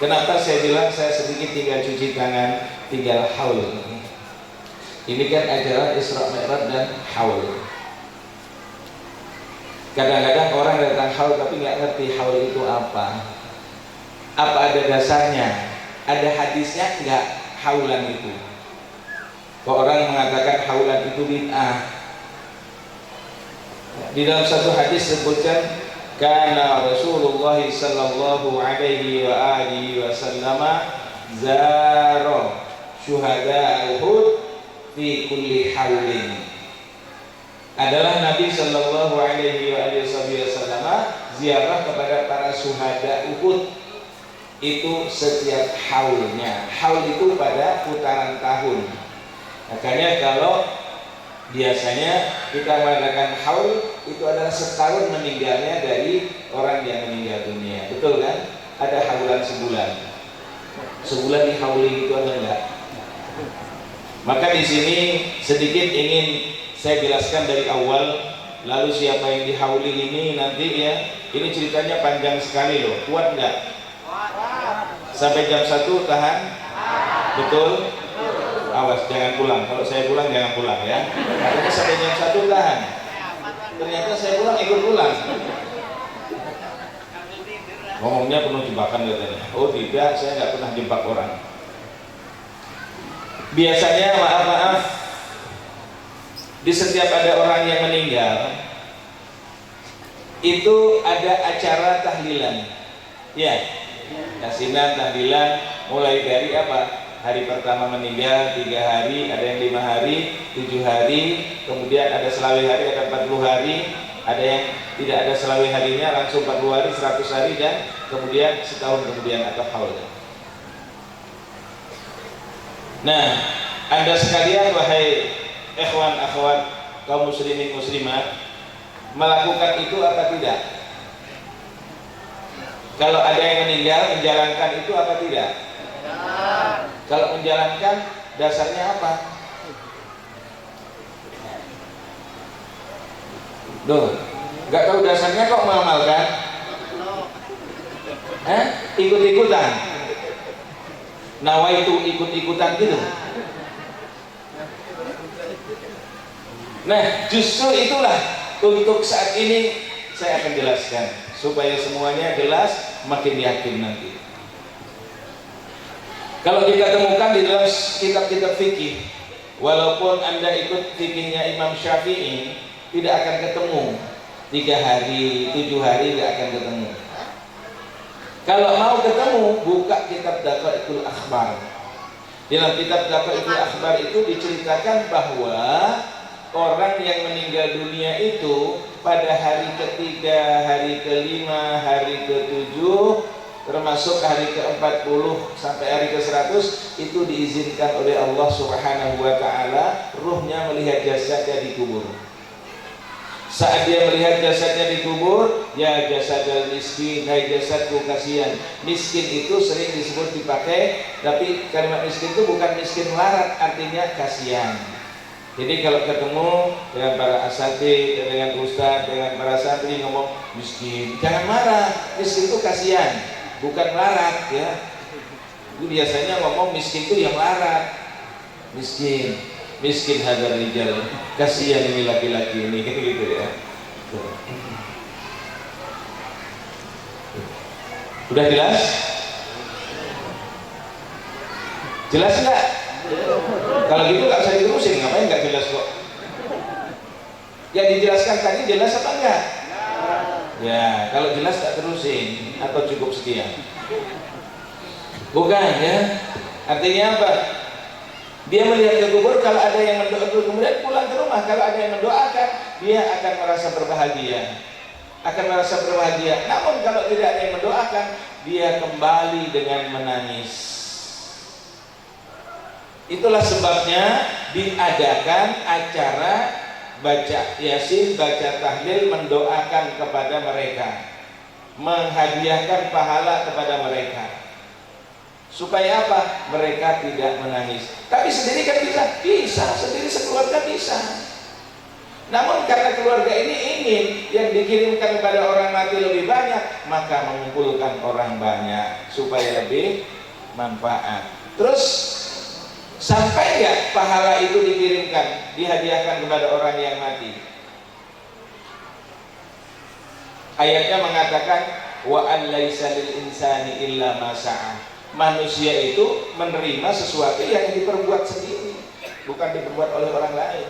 Kenapa saya bilang saya sedikit tinggal cuci tangan, tinggal haul. Ini kan ajaran Isra Mi'raj dan haul. Kadang-kadang orang datang haul tapi nggak ngerti haul itu apa. Apa ada dasarnya? Ada hadisnya nggak haulan itu? Kok orang mengatakan haulan itu bid'ah? Di dalam satu hadis disebutkan kana Rasulullah sallallahu alaihi wa alihi wasallam zara syuhada Uhud fi kulli haulin. Adalah Nabi sallallahu alaihi wa alihi wasallam ziarah kepada para syuhada Uhud itu setiap haulnya. Haul itu pada putaran tahun. Makanya kalau biasanya kita mengatakan haul itu adalah setahun meninggalnya dari orang yang meninggal dunia, betul kan? Ada haulan sebulan, sebulan dihauli itu ada enggak? Maka di sini sedikit ingin saya jelaskan dari awal. Lalu siapa yang dihauli ini nanti ya, ini ceritanya panjang sekali loh. Kuat enggak? Sampai jam 1 tahan? Betul? Awas jangan pulang. Kalau saya pulang jangan pulang ya. Katanya sampai jam 1 tahan. Ternyata saya pulang ikut pulang. Ngomongnya penuh jebakan katanya. Oh tidak, saya nggak pernah jebak orang. Biasanya maaf di setiap ada orang yang meninggal itu ada acara tahlilan. Ya, yasinan tahlilan mulai dari apa? Hari pertama meninggal 3 hari, ada yang 5 hari, 7 hari, kemudian ada selawi hari, ada 40 hari, ada yang tidak ada selawi harinya langsung 40 hari, 100 hari, dan kemudian setahun kemudian atau haul. Nah, Anda sekalian wahai ikhwan akhwat kaum muslimin muslimat, melakukan itu apa tidak? Kalau ada yang meninggal, menjalankan itu apa tidak? Kalau menjalankan, dasarnya apa? Loh, nggak tahu dasarnya kok mengamalkan? Ikut-ikutan. Nawaitu ikut-ikutan gitu. Nah, justru itulah untuk saat ini saya akan jelaskan supaya semuanya jelas, makin yakin nanti. Kalau kita temukan di dalam kitab-kitab fikih, walaupun Anda ikut fikihnya Imam Syafi'i, tidak akan ketemu 3 hari, 7 hari tidak akan ketemu. Kalau mau ketemu, buka kitab Daqaiqul Akhbar. Dalam kitab Daqaiqul Akhbar itu diceritakan bahwa orang yang meninggal dunia itu pada hari ketiga, hari kelima, hari ke-7, termasuk hari ke-40 sampai hari ke-100 itu diizinkan oleh Allah Subhanahu wa taala ruhnya melihat jasadnya dikubur. Saat dia melihat jasadnya dikubur, ya jasadul miskin, hai jasadku kasihan. Miskin itu sering disebut dipakai, tapi kalimat miskin itu bukan miskin melarat, artinya kasihan. Jadi kalau ketemu dengan para asatidz, dengan ustadz, dengan para santri ngomong miskin, jangan marah. Miskin itu kasihan, bukan melarat ya. Itu biasanya ngomong miskin itu yang melarat. Miskin hadar rijal, kasihan ini laki-laki ini gitu ya. Udah jelas? Jelas nggak? Kalau gitu nggak usah diterusin, ngapain nggak jelas kok? Yang dijelaskan tadi jelas apa enggak? Ya, kalau jelas tak terusin atau cukup sekian? Bukan ya? Artinya apa? Dia melihat ke kubur, kalau ada yang mendoakan, kemudian pulang ke rumah, kalau ada yang mendoakan, dia akan merasa berbahagia. Namun kalau tidak ada yang mendoakan, dia kembali dengan menangis. Itulah sebabnya diadakan acara baca yasin, baca tahlil, mendoakan kepada mereka, menghadiahkan pahala kepada mereka. Supaya apa? Mereka tidak menangis. Tapi sendiri kan bisa, sendiri sekeluarga bisa. Namun karena keluarga ini ingin yang dikirimkan kepada orang mati lebih banyak, maka mengumpulkan orang banyak supaya lebih manfaat. Terus sampai nggak pahala itu dikirimkan, dihadiahkan kepada orang yang mati? Ayatnya mengatakan wa an laisa lil insani illa ma sa'a. Manusia itu menerima sesuatu yang diperbuat sendiri, bukan diperbuat oleh orang lain.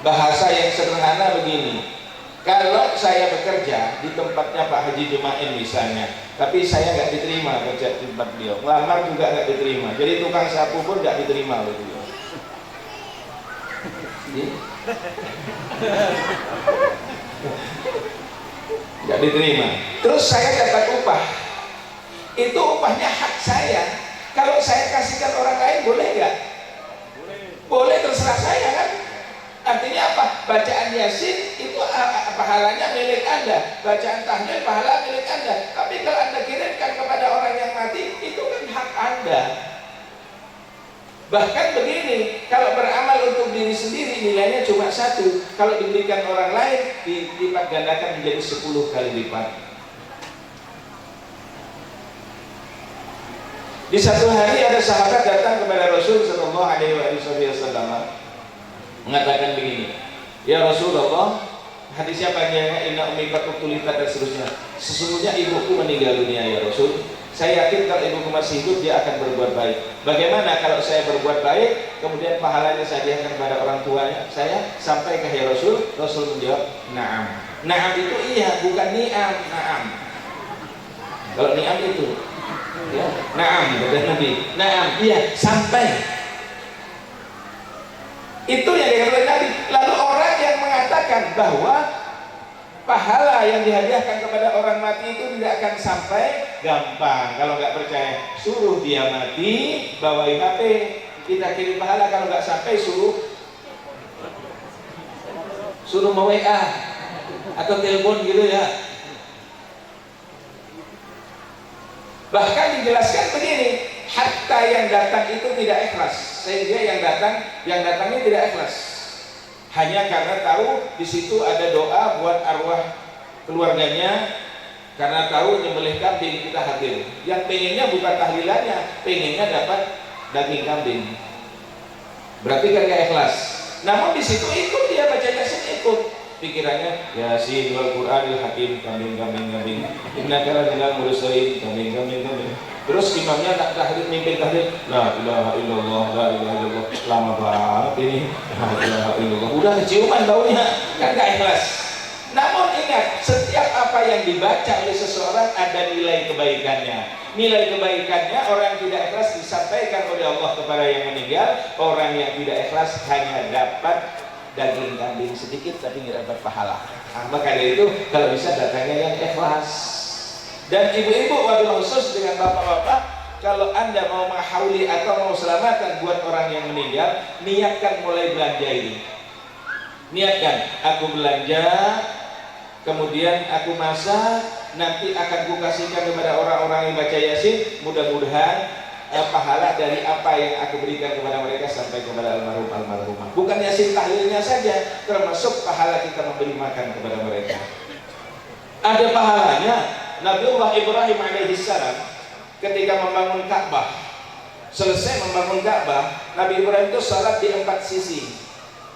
Bahasa yang sederhana begini, kalau saya bekerja di tempatnya Pak Haji Jumain misalnya, tapi saya nggak diterima kerja di tempat beliau, ngelamar juga nggak diterima, jadi tukang sapu pun nggak diterima oleh beliau. Nggak diterima. Terus saya dapat upah. Itu upahnya hak saya. Kalau saya kasihkan orang lain boleh nggak? Boleh, terserah saya kan. Artinya apa? Bacaan yasin itu pahalanya milik Anda, bacaan tahlil pahala milik Anda. Tapi kalau Anda kirimkan kepada orang yang mati, itu kan hak Anda. Bahkan begini, kalau beramal untuk diri sendiri nilainya cuma 1, kalau diberikan orang lain dilipat gandakan menjadi 10 kali lipat. Di satu hari ada sahabat datang kepada Rasul sallallahu alaihi wasallam mengatakan begini, ya Rasulullah, hadisnya panjangnya inna ummi qad tulikat dan seterusnya. Sesungguhnya ibuku meninggal dunia ya Rasul. Saya yakin kalau ibuku masih hidup dia akan berbuat baik. Bagaimana kalau saya berbuat baik kemudian pahalanya saya hadiahkan kepada orang tuanya saya? Sampai ke ya Rasul. Rasul menjawab, na'am. Na'am itu iya, bukan ni'am, na'am. Kalau ni'am itu ya, na'am kata Nabi. Na'am, iya, sampai. Itu yang dikatakan Nabi. Lalu orang yang mengatakan bahwa pahala yang dihadiahkan kepada orang mati itu tidak akan sampai, gampang. Kalau nggak percaya, suruh dia mati, bawain HP, kita kirim pahala. Kalau nggak sampai, suruh mau WA atau telepon gitu ya. Bahkan dijelaskan begini, hatta yang datang itu tidak ikhlas, sehingga yang datangnya tidak ikhlas, hanya karena tahu di situ ada doa buat arwah keluarganya, karena tahu nyembelih kambing kita hadir. Yang pengennya bukan tahlilannya, pengennya dapat daging kambing. Berarti kan gak ikhlas. Namun di situ ikut, dia baca Yasin ikut. Pikirannya Yasin wal Qur'anil Hakim, kambing. Innaka laminal mursalin, kambing. Terus imamnya tak tahlil, mimpin tahlil, la ilaha illallah, la ilaha illallah. Lama banget ini. La ilaha illallah. Udah keciuman baunya, kan gak ikhlas. Namun ingat, setiap apa yang dibaca oleh seseorang ada nilai kebaikannya. Nilai kebaikannya orang tidak ikhlas disampaikan oleh Allah kepada yang meninggal. Orang yang tidak ikhlas hanya dapat daging kambing sedikit tapi nggak dapat pahala. Maka dari itu kalau bisa datangnya yang ikhlas. Dan ibu-ibu wabil khusus dengan bapak-bapak, kalau anda mau menghauli atau mau selamatan buat orang yang meninggal, niatkan mulai belanja ini. Niatkan, aku belanja, kemudian aku masak, nanti akan kukasihkan kepada orang-orang yang baca Yasin. Mudah-mudahan pahala dari apa yang aku berikan kepada mereka sampai kepada almarhumah. Bukan Yasin tahlilnya saja, termasuk pahala kita memberi makan kepada mereka. Ada pahalanya. Nabiullah Ibrahim alaihissalam ketika membangun Ka'bah, selesai membangun Ka'bah, Nabi Ibrahim itu salat di 4 sisi.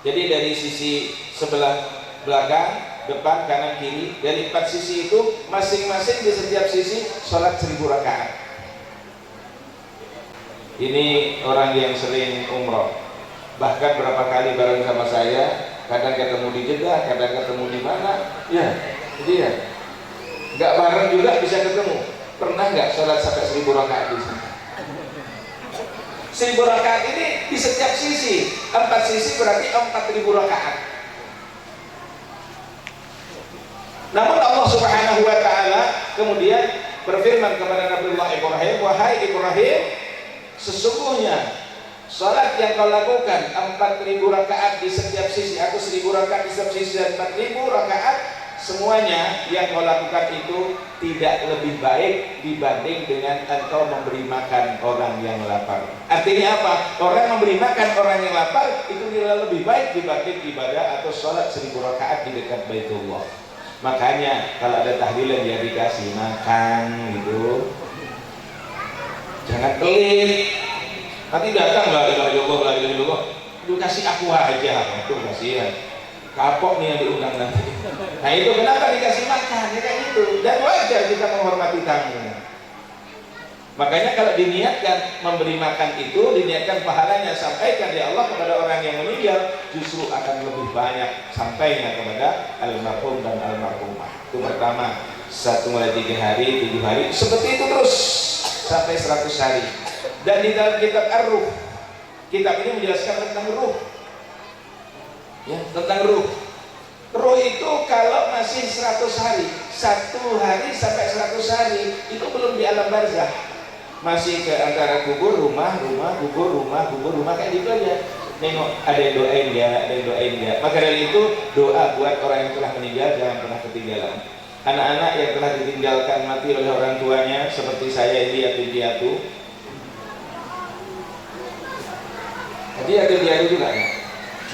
Jadi dari sisi sebelah belakang, depan, kanan, kiri, dari 4 sisi itu masing-masing di setiap sisi salat 1000 rakaat. Ini orang yang sering umroh, bahkan berapa kali bareng sama saya, kadang ketemu di Jeddah, kadang ketemu di mana, ya, jadi ya, nggak bareng juga bisa ketemu. Pernah nggak sholat sampai 1000 rakaat di sana? 1000 rakaat ini di setiap sisi, 4 sisi berarti 4000 rakaat. Namun Allah Subhanahu wa Ta'ala kemudian berfirman kepada Nabiullah Ibrahim, wahai Ibrahim, sesungguhnya salat yang kau lakukan 4000 rakaat di setiap sisi atau 1000 rakaat di setiap sisi dan 4000 rakaat, semuanya yang kau lakukan itu tidak lebih baik dibanding dengan engkau memberi makan orang yang lapar. Artinya apa? Orang memberi makan orang yang lapar itu nilai lebih baik dibanding ibadah atau salat 1000 rakaat di dekat Baitullah. Makanya kalau ada tahlilan dia dikasih makan gitu, jangan pelit. Nanti datang la ilaha illallah, lu kasih aku aja, itu kasihan. Kapok nih yang diundang nanti. Nah itu kenapa dikasih makan, ya kayak gitu. Dan wajar kita menghormati tamu. Makanya kalau diniatkan memberi makan itu, diniatkan pahalanya sampaikan di Allah kepada orang yang meninggal, justru akan lebih banyak sampainya kepada almarhum dan almarhumah. Itu pertama, 1 mulai 3 hari, 7 hari, seperti itu terus sampai 100 hari. Dan di dalam kitab Ar-Ruh, kitab ini menjelaskan tentang ruh, ya, tentang ruh. Ruh itu kalau masih 100 hari, 1 hari sampai 100 hari itu belum di alam barzah, masih ke antara kubur, rumah, kubur, rumah, kayak gitu aja. Nengok ada yang doain ya, ada yang doain ya. Maka dari itu doa buat orang yang telah meninggal jangan pernah ketinggalan. Anak-anak yang telah ditinggalkan mati oleh orang tuanya seperti saya ini yatim piatu. Jadi yatim piatu juga ya?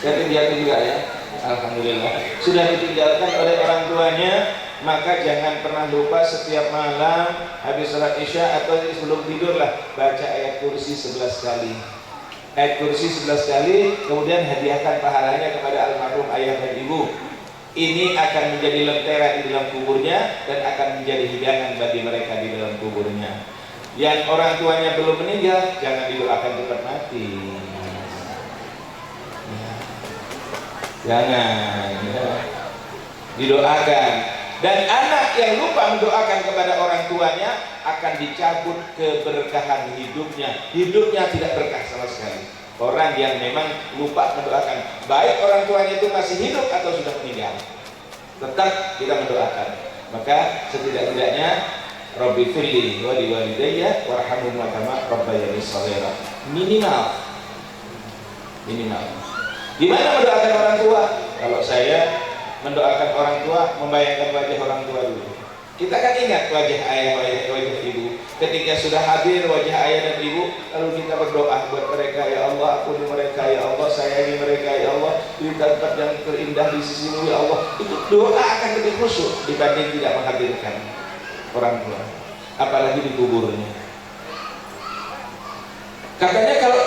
Yatim piatu juga ya? Alhamdulillah. Sudah ditinggalkan oleh orang tuanya, maka jangan pernah lupa setiap malam habis sholat isya atau sebelum tidur lah baca ayat kursi 11 kali. Ayat kursi 11 kali, kemudian hadiahkan pahalanya kepada almarhum ayah dan ibu. Ini akan menjadi lentera di dalam kuburnya dan akan menjadi hidangan bagi mereka di dalam kuburnya. Yang orang tuanya belum meninggal, jangan didoakan cepat mati. Jangan ya. Didoakan. Dan anak yang lupa mendoakan kepada orang tuanya akan dicabut keberkahan hidupnya. Hidupnya tidak berkah sama sekali. Orang yang memang lupa mendoakan, baik orang tuanya itu masih hidup atau sudah meninggal, tetap kita mendoakan. Maka setidak-tidaknya Rabbi firli wa liwalidayya warhamhuma kama rabbayani shaghira. Minimal. Gimana mendoakan orang tua? Kalau saya mendoakan orang tua, membayangkan wajah orang tua dulu. Kita kan ingat wajah ayah, wajah ibu. Ketika sudah hadir wajah ayah dan ibu, lalu kita berdoa buat mereka, ya Allah, ampuni mereka, ya Allah, sayangi mereka, ya Allah, beri tempat yang terindah di sisimu, ya Allah. Itu doa akan lebih khusyuk dibanding tidak menghadirkan orang tua, apalagi di kuburnya. Katanya kalau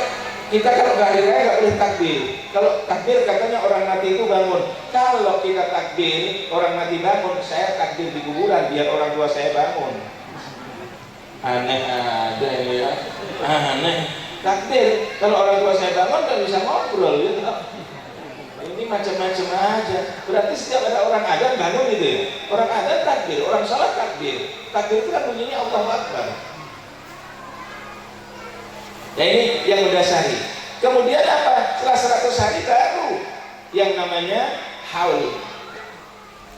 nggak hari raya nggak boleh takbir. Kalau takbir katanya orang mati itu bangun. Kalau kita takbir orang mati bangun, saya takbir di kuburan biar orang tua saya bangun. Aneh ada ini ya. Aneh. Takbir kalau orang tua saya bangun kan bisa ngobrol gitu. Ini macam-macam aja. Berarti setiap ada orang adzan bangun gitu ya. Orang adzan takbir, orang salat takbir. Takbir itu kan bunyinya Allahu Akbar. Nah ini yang mendasari. Kemudian apa? Setelah 100 hari baru yang namanya haul.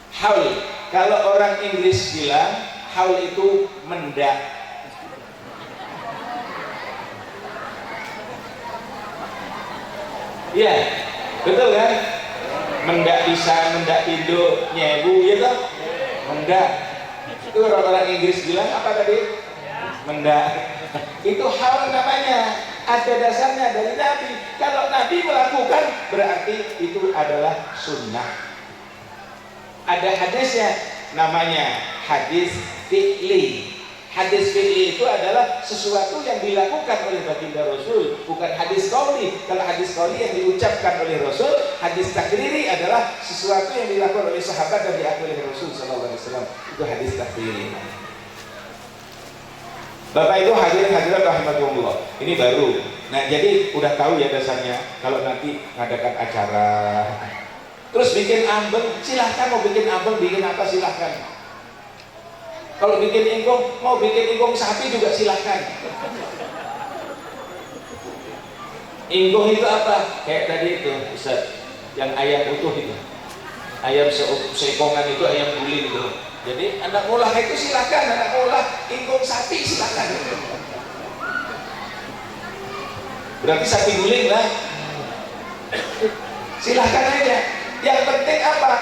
Haul. Kalau orang Inggris bilang haul itu mendak. Iya, betul kan? Mendak bisa, mendak tidur, nyebu, ya toh? Mendak. Itu orang-orang Inggris bilang apa tadi? Mendak. Itu haul namanya, ada dasarnya dari Nabi. Kalau Nabi melakukan berarti itu adalah sunnah. Ada hadisnya namanya hadis fi'li. Hadis fi'li itu adalah sesuatu yang dilakukan oleh baginda Rasul, bukan hadis qauli. Kalau hadis qauli yang diucapkan oleh Rasul, hadis takriri adalah sesuatu yang dilakukan oleh sahabat dan diakui oleh Rasul sallallahu alaihi wasallam. Itu hadis takriri. Bapak Ibu hadirin hadirat rahimakumullah. Ini baru. Nah, jadi udah tahu ya dasarnya. Kalau nanti ngadakan acara, terus bikin ambeng, silahkan mau bikin ambeng, bikin apa silahkan. Kalau bikin ingkung, mau bikin ingkung sapi juga silahkan. Ingkung itu apa? Kayak tadi itu, Ustaz, yang ayam utuh itu. Ayam seekongan itu ayam guling itu. Jadi anak ngolah itu silakan, anak ngolah ingkung sapi silakan. Berarti sapi guling lah. Silahkan aja. Yang penting apa?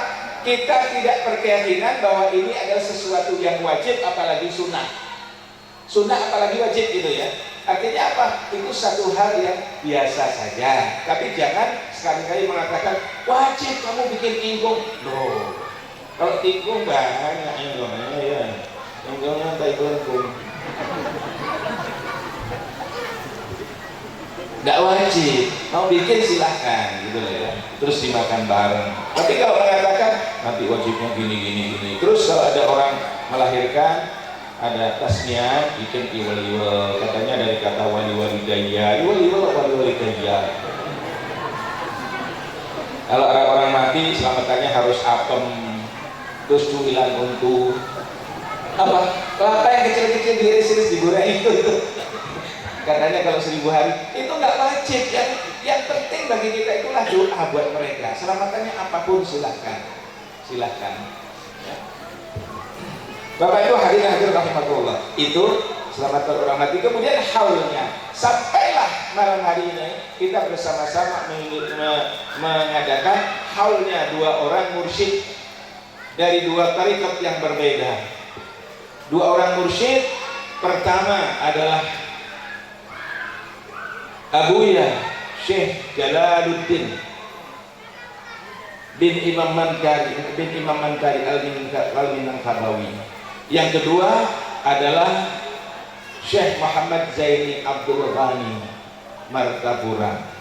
Kita tidak berkeyakinan bahwa ini adalah sesuatu yang wajib, apalagi sunnah. Sunnah apalagi wajib gitu ya. Artinya apa? Itu satu hal yang biasa saja. Tapi jangan sekali-kali mengatakan wajib kamu bikin ingkung. Loh. Kalau tikung banyak ingkungnya ya. Ingkungnya tak ingkung. Nggak wajib, mau bikin silahkan gitu loh ya. Terus dimakan bareng. Tapi kalau mengatakan nanti wajibnya gini. Terus kalau ada orang melahirkan, ada tasnya bikin iwal-iwal. Katanya dari kata wali-wali daya. Wali-wali daya. Kalau orang mati selamatannya harus apem. Terus cumilan untuk apa? Kelapa yang kecil-kecil diiris-iris digoreng itu. Katanya kalau 1000 hari itu nggak wajib. Yang penting bagi kita itulah doa buat mereka. Selamatannya apapun silahkan. Ya. Bapak Ibu hadirin hadirat rahimakumullah. Itu selamatkan orang mati. Kemudian haulnya. Sampailah malam hari ini kita bersama-sama mengadakan haulnya 2 orang mursyid dari 2 tarekat yang berbeda. 2 orang mursyid, pertama adalah Abuya Syekh Jalaluddin bin Imam Mankari Al-Minangkabawi. Yang kedua adalah Syekh Muhammad Zaini Abdul Ghani Martapura.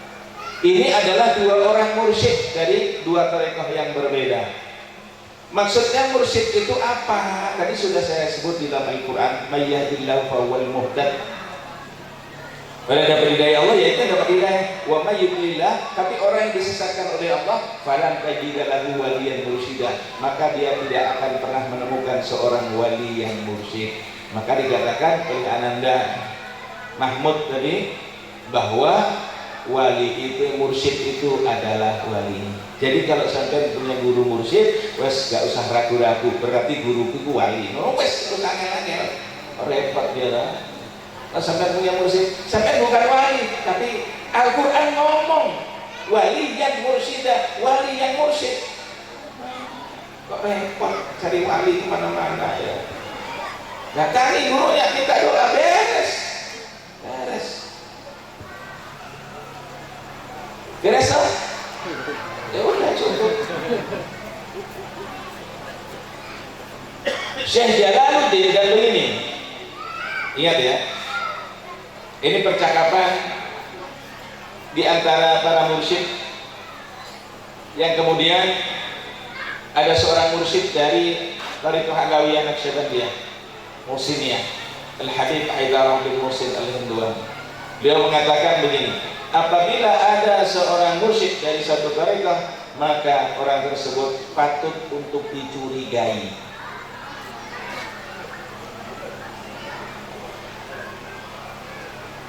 Ini adalah 2 orang mursyid dari 2 tarekat yang berbeda. Maksudnya mursyid itu apa? Tadi sudah saya sebut di dalam Al-Quran, Mayyahdillahu fawwal muhtad. Pada dapat hidayah Allah, yaitu dapat hidayah. Wa mayyudlillah, tapi orang yang disesatkan oleh Allah, falan tajida lahu waliyan mursyida, maka dia tidak akan pernah menemukan seorang wali yang mursyid. Maka dikatakan oleh Ananda Mahmud tadi bahwa wali itu, mursyid itu adalah wali. Jadi kalau sampai punya guru mursyid, wes gak usah ragu-ragu, berarti guru itu wali. Oh wes, itu angel-angel. repot dia lah. Nah, sampai punya mursyid, sampai bukan wali, tapi Al-Quran ngomong wali yang mursyida, wali yang mursyid. Kok repot cari wali kemana-mana ya. Datangi gurunya, kita doa, beres. Beres lah. Ya udah cukup. Syekh Jalaluddin dan begini. Ingat ya. Ini percakapan di antara para mursyid yang kemudian ada seorang mursyid dari Thariqah Alawiyah Naqsyabandiyah, Muhsiniyah, Al-Habib Aidarah bin Muhsin Al-Hinduan. Beliau mengatakan begini, apabila ada seorang mursyid dari satu thariqah, maka orang tersebut patut untuk dicurigai.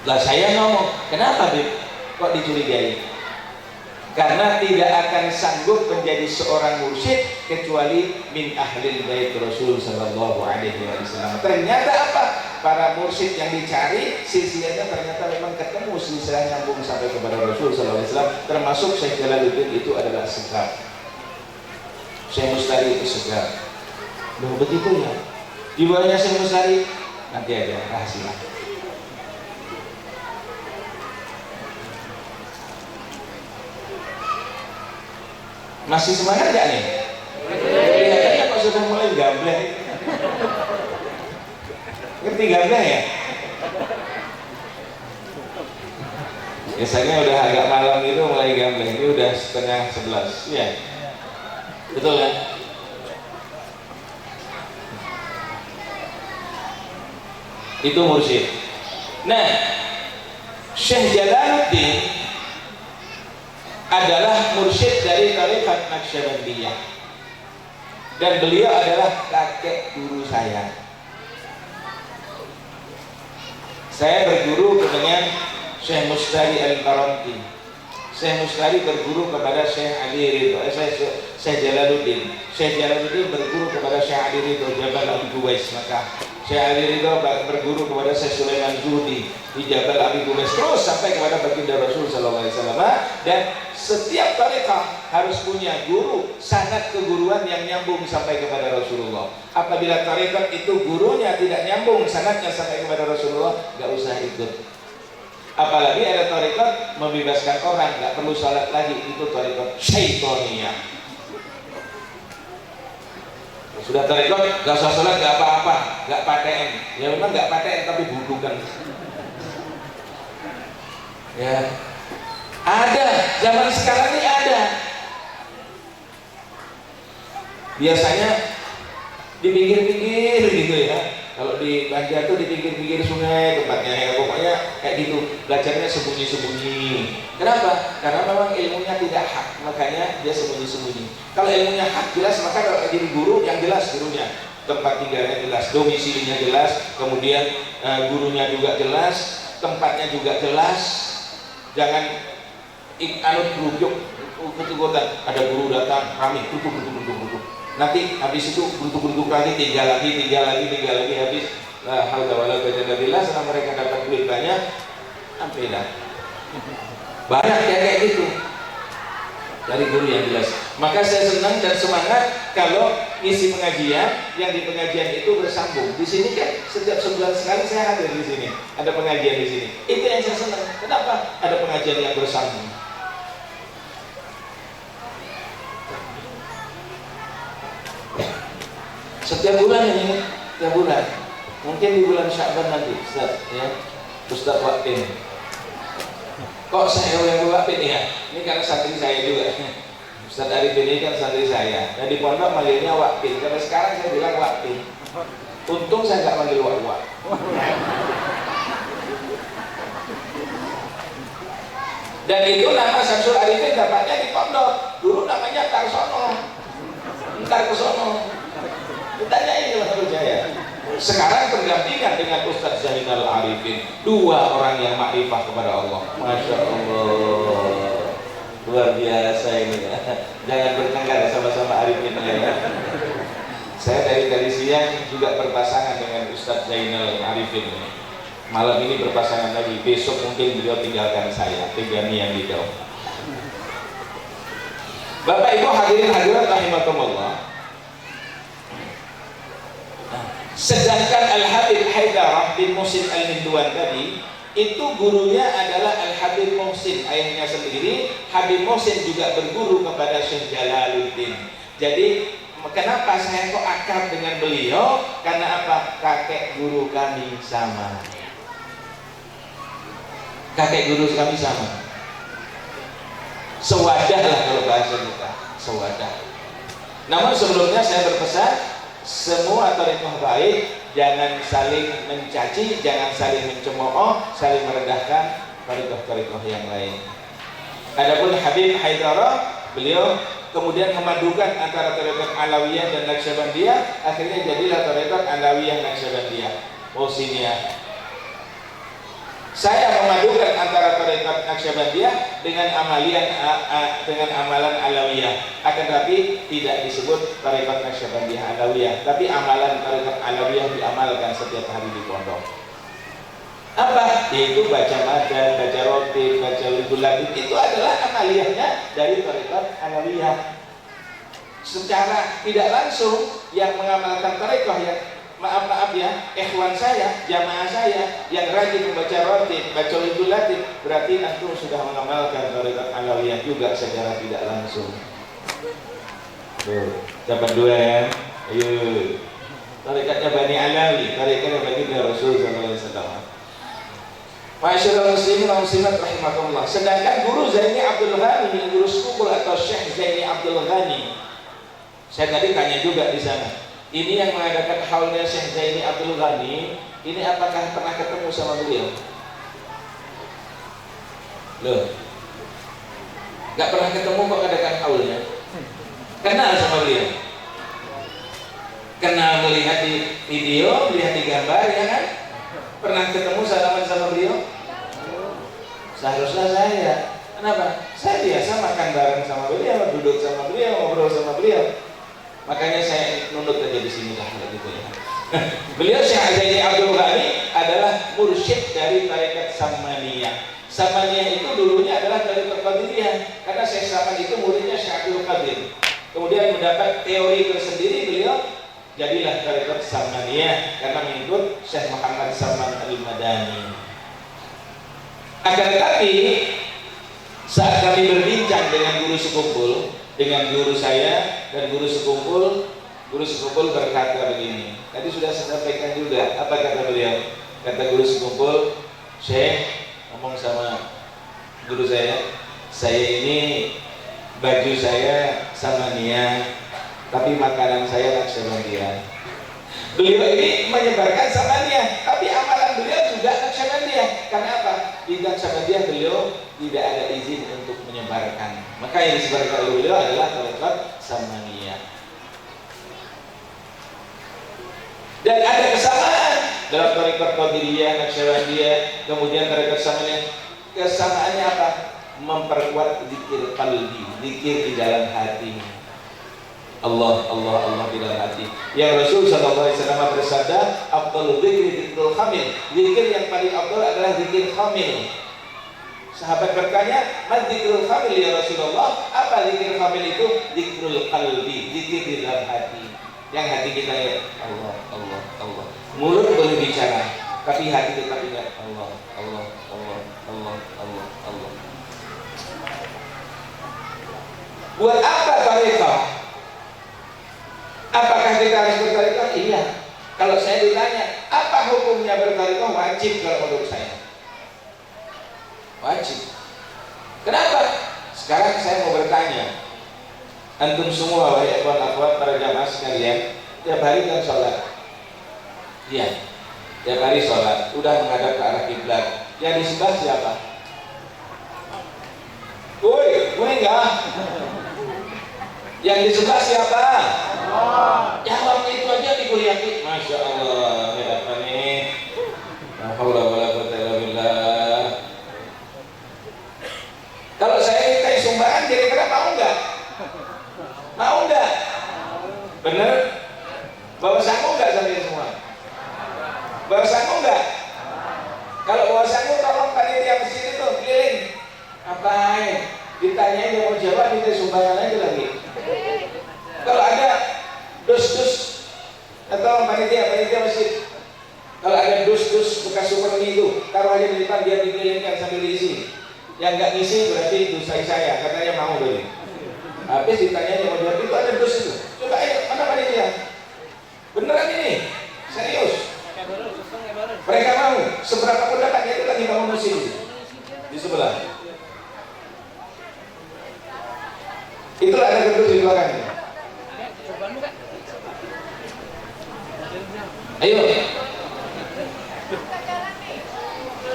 Lah saya ngomong, kenapa Bib? Kok dicurigai? Karena tidak akan sanggup menjadi seorang mursyid kecuali min ahlil bait Rasul sallallahu alaihi wasallam. Ternyata apa? Para mursyid yang dicari silsilahnya ternyata memang ketemu silsilah nyambung sampai kepada Rasul sallallahu alaihi wasallam, termasuk Syekh Jalaluddin itu adalah segar. Syekh Mustari itu segar. Loh begitu ya? Di bawahnya Syekh Mustari nanti aja rahasia. Masih semangat gak nih? Kelihatannya kok sudah mulai gambleh. Ngerti gambleh ya? Biasanya udah agak malam itu mulai gambleh. Ini udah 10:30. Iya. Betul kan? Itu mursyid. Nah, Syekh Jalaluddin adalah mursyid dari Thariqah Naqsyabandiyah, dan beliau adalah kakek guru saya. Saya berguru dengan Syekh Mustari Al-Qaranti. Syekh Mustari berguru kepada Syekh Ali Ridho, Syekh Jalaluddin. Syekh Jalaluddin berguru kepada Syekh Ali Ridho Jabal Abi Quwais Makkah. Syekh Ali Ridho berguru kepada Syekh Sulaiman Zuhdi di Jabal Abi Quwais, terus sampai kepada baginda Rasul sallallahu alaihi wasallam. Dan setiap thariqah harus punya guru, sanad keguruan yang nyambung sampai kepada Rasulullah. Apabila thariqah itu gurunya tidak nyambung sanadnya sampai kepada Rasulullah, nggak usah ikut. Apalagi ada thariqah membebaskan orang, nggak perlu salat lagi, itu thariqah syaitoniyah. Sudah thariqah, nggak usah salat, nggak apa-apa, nggak paten. Ya memang nggak paten, tapi budukan. Ya, ada zaman sekarang ini ada. Biasanya di pinggir-pinggir gitu ya. Kalau di Banjar tuh di pinggir-pinggir sungai tempatnya, ya pokoknya kayak gitu. Belajarnya sembunyi-sembunyi. Kenapa? Karena memang ilmunya tidak hak, makanya dia sembunyi-sembunyi. Kalau ilmunya hak jelas, maka kalau jadi guru yang jelas gurunya, tempat tinggalnya jelas, domisilinya jelas, kemudian gurunya juga jelas, tempatnya juga jelas. Jangan anut gerujuk kutu-kutan, ada guru datang kami kutu. Nanti habis itu gerutuk lagi, tinggal lagi habis. La haula wala quwwata illa billah. Setelah mereka dapat duit banyak, sampai dah. Banyak ya kayak gitu dari guru yang jelas. Maka saya senang dan semangat kalau ngisi pengajian yang di pengajian itu bersambung. Di sini kan setiap sebulan sekali saya hadir di sini, ada pengajian di sini. Itu yang saya senang. Kenapa? Ada pengajian yang bersambung. Setiap bulan ini, setiap bulan. Mungkin di bulan Sya'ban nanti, Ustaz, ya, Ustaz Waqtin. Kok saya yang Waqtin ya? Ini karena santri saya juga. Ustaz Arif ini kan santri saya. Dan di pondok manggilnya Waqtin. Karena sekarang saya bilang Waqtin. Untung saya nggak manggil Wak-Wak. Dan itu nama Syamsul Arifin dapatnya di pondok. Dulu namanya Tarsono. Ntar kesono. Ditanyain sama saya. Sekarang berdampingan dengan Ustaz Zainal Arifin, dua orang yang makrifah kepada Allah. Masya Allah, luar biasa ini. Jangan bertengkar sama-sama Arifin ya. Saya dari sini yang juga berpasangan dengan Ustadz Zainal Arifin. Malam ini berpasangan lagi, besok mungkin beliau tinggalkan saya, tinggal yang di jauh. Bapak Ibu hadirin hadirat rahimakumullah. Sedangkan Al-Habib Haidarah bin Muhsin Al-Hinduan tadi, itu gurunya adalah Al-Habib Muhsin, ayahnya sendiri. Habib Muhsin juga berguru kepada Syekh Jalaluddin. Jadi kenapa saya kok akrab dengan beliau? Karena apa? Kakek guru kami sama. Kakek guru kami sama. Sewadah lah kalau bahasa kita, sewadah. Namun sebelumnya saya berpesan, semua thariqah baik, jangan saling mencaci, jangan saling mencemooh, saling merendahkan thariqah-thariqah yang lain. Adapun Habib Haidarah, beliau kemudian memadukan antara thariqah Alawiyah dan Naqsyabandiyah, akhirnya jadilah thariqah Alawiyah Naqsyabandiyah, Wausiniyah. Saya memadukan antara thariqah Naqsyabandiyah dengan amalan Alawiyah. Akan tapi tidak disebut thariqah Naqsyabandiyah Alawiyah, tapi amalan thariqah Alawiyah diamalkan setiap hari di pondok. Apa? Yaitu baca madan, baca rotib, baca wirdul labib, itu adalah amaliyahnya dari thariqah Alawiyah. Secara tidak langsung yang mengamalkan thariqah yang maaf ya, ikhwan saya, jamaah saya yang rajin membaca rotib, baca wirdul labib, berarti antum sudah mengamalkan thariqah Alawiyah juga secara tidak langsung. Tuh, dapat dua ya. Ayo. Thariqahnya Bani Alawi, thariqahnya baginda Rasul sallallahu alaihi wasallam. Masyaallah muslimin wa muslimat rahimakumullah. Sedangkan guru Zaini Abdul Ghani, guru sekubul atau Syekh Zaini Abdul Ghani, saya tadi tanya juga di sana. Ini yang mengadakan haulnya Syekh Zaini Abdul Ghani, ini apakah pernah ketemu sama beliau? Loh, nggak pernah ketemu kok adakan haulnya? Kenal sama beliau? Kenal melihat di video, melihat di gambar, ya kan? Pernah ketemu salaman sama beliau? Seharusnya saya. Kenapa? Saya biasa makan bareng sama beliau, duduk sama beliau, ngobrol sama beliau. Makanya saya nunduk aja di sini lah gitu ya. Beliau Syekh Zaini Abdul Ghani adalah mursyid dari tarekat Samaniyah. Samaniyah itu dulunya adalah tarekat Qadiriyah, karena Syekh Saman itu muridnya Syekh Abdul Qadir. Kemudian mendapat teori tersendiri, beliau jadilah tarekat Samaniyah karena mengikut Syekh Muhammad Saman Al-Madani. Akan tetapi saat kami berbincang dengan guru sekumpul, dengan guru saya dan guru sekumpul berkata begini. Tadi sudah saya sampaikan juga apa kata beliau. Kata guru sekumpul, Syekh ngomong sama guru saya ini baju saya Samaniyah, tapi makanan saya Naqsyabandiyah. Beliau ini menyebarkan Samaniyah, tapi amalan beliau juga Naqsyabandiyah. Karena apa? Di Naqsyabandiyah beliau tidak ada izin untuk menyebarkan. Maka yang disebarkan oleh beliau adalah tarekat Samaniyah. Dan ada kesamaan dalam tarekat Qadiriyah, Naqsyabandiyah, kemudian tarekat Samaniyah. Kesamaannya apa? Memperkuat zikir qalbi, zikir di dalam hati. Allah di dalam hati. Yang Rasul sallallahu alaihi wasallam bersabda, afdhalul dzikri dzikrul khamil. Zikir yang paling afdal adalah zikir khamil. Sahabat bertanya, "Ma dzikrul khamil ya Rasulullah?" Apa zikir khamil itu? Dzikrul qalbi, zikir di dalam hati. Yang hati kita ya Allah. Mulut boleh bicara, tapi hati tetap ingat Allah. Buat apa tarekat? Apakah kita harus bertarekat? Iya. Kalau saya ditanya, apa hukumnya bertarekat? Wajib kalau menurut saya. Wajib. Kenapa? Sekarang saya mau bertanya. Antum semua, wahai ikhwan akhwat para jamaah sekalian, tiap hari kan sholat. Iya. Tiap hari sholat, udah menghadap ke arah kiblat. Yang di sebelah siapa? Woi, gue enggak. Yang di sebelah siapa? Jawabnya itu aja diguyaki. Masya Allah, ya apa nih? La haula wala quwwata illa billah. Kalau saya minta sumbangan, kira-kira mau nggak? Mau nggak? Bener? Bawa saku nggak? tolong panitia masjid. Kalau ada dus-dus bekas super mie itu, taruh aja di depan biar dikelilingkan sambil diisi. Yang nggak ngisi berarti dus saya, katanya mau tadi. Habis ditanya mau jual itu ada dus itu. Coba ayo, mana panitia? Beneran ini, serius. Mereka mau, seberapa pun datangnya itu lagi bangun mesin di sebelah. Itulah ada gedung di belakangnya. Ayo.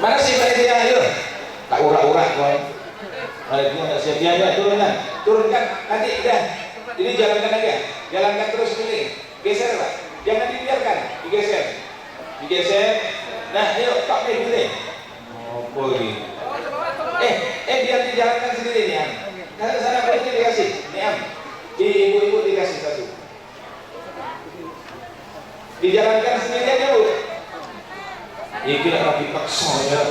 Mana sih panitia? Ayo. Tak urak-urak kau. Panitia nggak siap dia turunkan. Nanti udah. Ini jalankan terus ini. Geser Pak. Jangan dibiarkan, digeser. Nah, ayo Pak begini. Oh boy. Biar dijalankan sendiri nih Am. Sana berarti dikasih, nih Am. Di ibu-ibu dikasih satu. Dijalankan sendiri aja Bu. Ini kira dipaksa ya.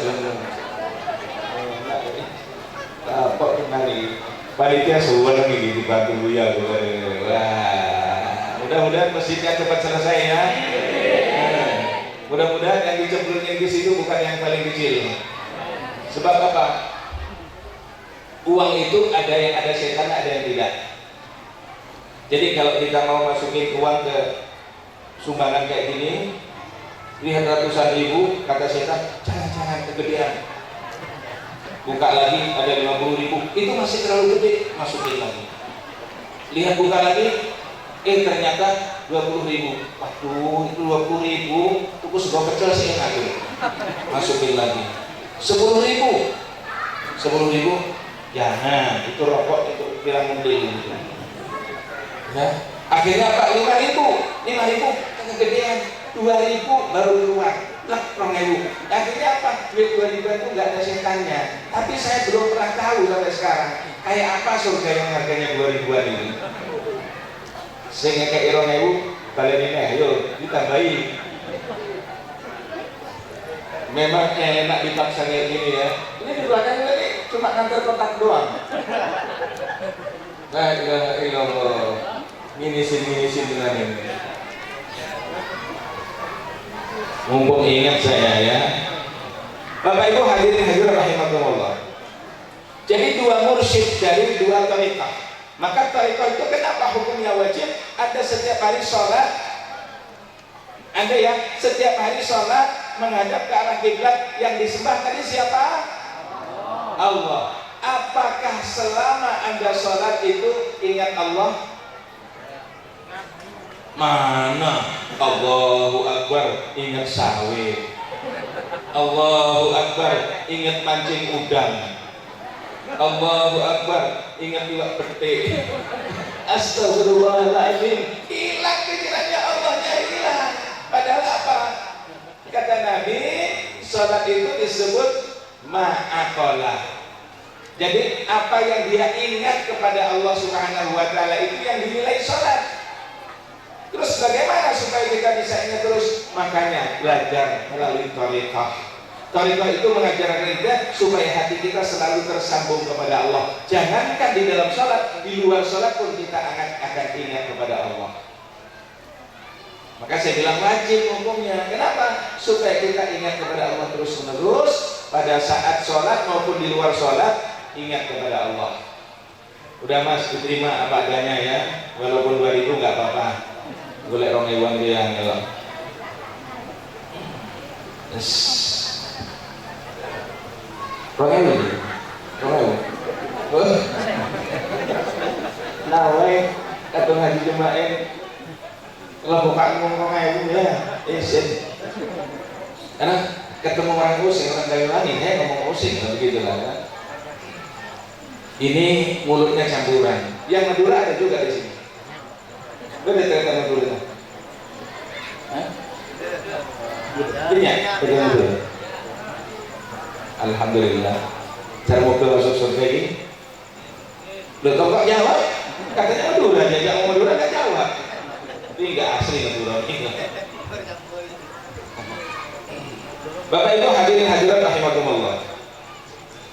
Apa kembali? Panitia suara nih dibantu ya. Wah, mudah-mudahan masjidnya cepat selesai ya. Mudah-mudahan yang dicemplungin ke situ bukan yang paling kecil. Sebab apa? Uang itu ada yang ada setan, ada yang tidak. Jadi kalau kita mau masukin uang ke sumbangan kayak gini, lihat ratusan ribu, kata setan, jangan kegedean. Buka lagi ada 50.000, itu masih terlalu gede, masukin lagi. Lihat buka lagi, ternyata 20.000. Waduh, itu 20.000, tuku sego kecil sih enak tuh. Masukin lagi. 10.000, jangan, itu rokok itu bilang mending. Nah, akhirnya apa? 5.000 kegedean, 2.000 baru keluar. Lah, 2.000. Akhirnya apa? Duit 2.000 itu nggak ada setannya. Tapi saya belum pernah tahu sampai sekarang kayak apa surga yang harganya 2.000-an ini. Sehingga kayak 2.000 kalian ini, ayo ditambahin. Memang enak dipaksa kayak gini ya. Ini di belakang lagi cuma ngantar kotak doang. La ilaha illallah. Minisin dengan ini. Mumpung ingat saya ya. Bapak Ibu hadirin rahimakumullah. Jadi dua mursyid dari dua tariqah. Maka tariqah itu kenapa hukumnya wajib? Ada setiap hari sholat. Ada ya, setiap hari sholat menghadap ke arah kiblat. Yang disembah tadi siapa? Allah. Apakah selama Anda sholat itu ingat Allah? Mana? Allahu Akbar, ingat sawit. Allahu Akbar, ingat mancing udang. Allahu Akbar, ingat iwak petik. Astagfirullahaladzim, hilang pikirannya, Allahnya hilang. Padahal apa? Kata Nabi, sholat itu disebut ma'aqalah. Jadi apa yang dia ingat kepada Allah Subhanahu wa Ta'ala itu yang dinilai sholat. Terus bagaimana supaya kita bisa ingat terus? Makanya belajar melalui thariqah. Thariqah itu mengajarkan kita supaya hati kita selalu tersambung kepada Allah. Jangankan di dalam sholat, di luar sholat pun kita akan ingat kepada Allah. Maka saya bilang wajib hukumnya. Kenapa? Supaya kita ingat kepada Allah terus menerus pada saat sholat maupun di luar sholat, ingat kepada Allah. Udah Mas, diterima apa adanya ya. Walaupun 2.000 nggak apa-apa. Boleh orang hewan dia ngelak. Yes. Orang hewan. Nawe atau ngaji jemaah. Kalau bukan ngomong hewan ya, isin. Karena ketemu orang using, orang dari langit ya ngomong using, begitu lah ya. Ini mulutnya campuran. Yang Madura ada juga di sini. Boleh cerita Madura? Punya? Alhamdulillah. Cara mobil masuk surga ini. Loh kok jawab? Katanya Madura aja, yang Madura nggak jawab. Ini nggak asli Madura ini. Bapak Ibu hadirin hadirat rahimakumullah.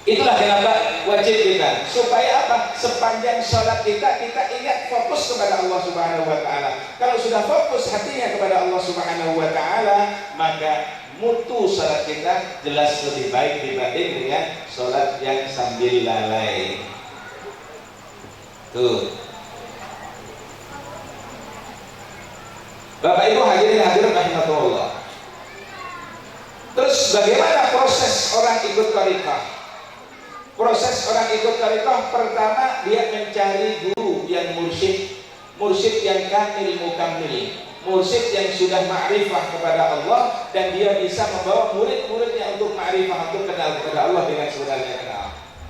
Itulah kenapa wajib kita. Supaya apa? Sepanjang sholat kita ingat fokus kepada Allah Subhanahu wa Ta'ala. Kalau sudah fokus hatinya kepada Allah Subhanahu wa Ta'ala, maka mutu sholat kita jelas lebih baik dibanding dengan sholat yang sambil lalai. Tuh. Bapak Ibu hadirin hadirat rahimakumullah. Terus bagaimana proses orang ikut thariqah? Proses orang ikut thariqah, pertama dia mencari guru yang mursyid yang kamil mukammil, mursyid yang sudah ma'rifah kepada Allah, dan dia bisa membawa murid-muridnya untuk ma'rifah, untuk kenal kepada Allah dengan sebenarnya kenal.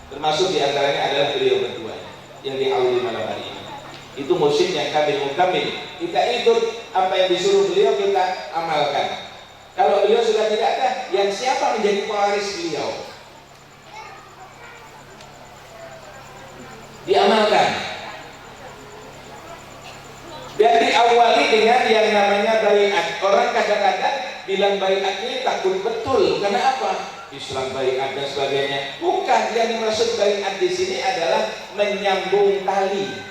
Termasuk diantaranya adalah beliau berdua yang diawali malam hari ini. Itu mursyid yang kamil mukammil. Kita ikut apa yang disuruh beliau, kita amalkan. Kalau beliau sudah tidak ada, yang siapa menjadi pewaris beliau? Diamalkan. Dan diawali dengan yang namanya baiat. Orang kadang-kadang bilang baiat ini takut betul. Karena apa? Islam baiat dan sebagainya. Bukan, yang dimaksud baiat di sini adalah menyambung tali.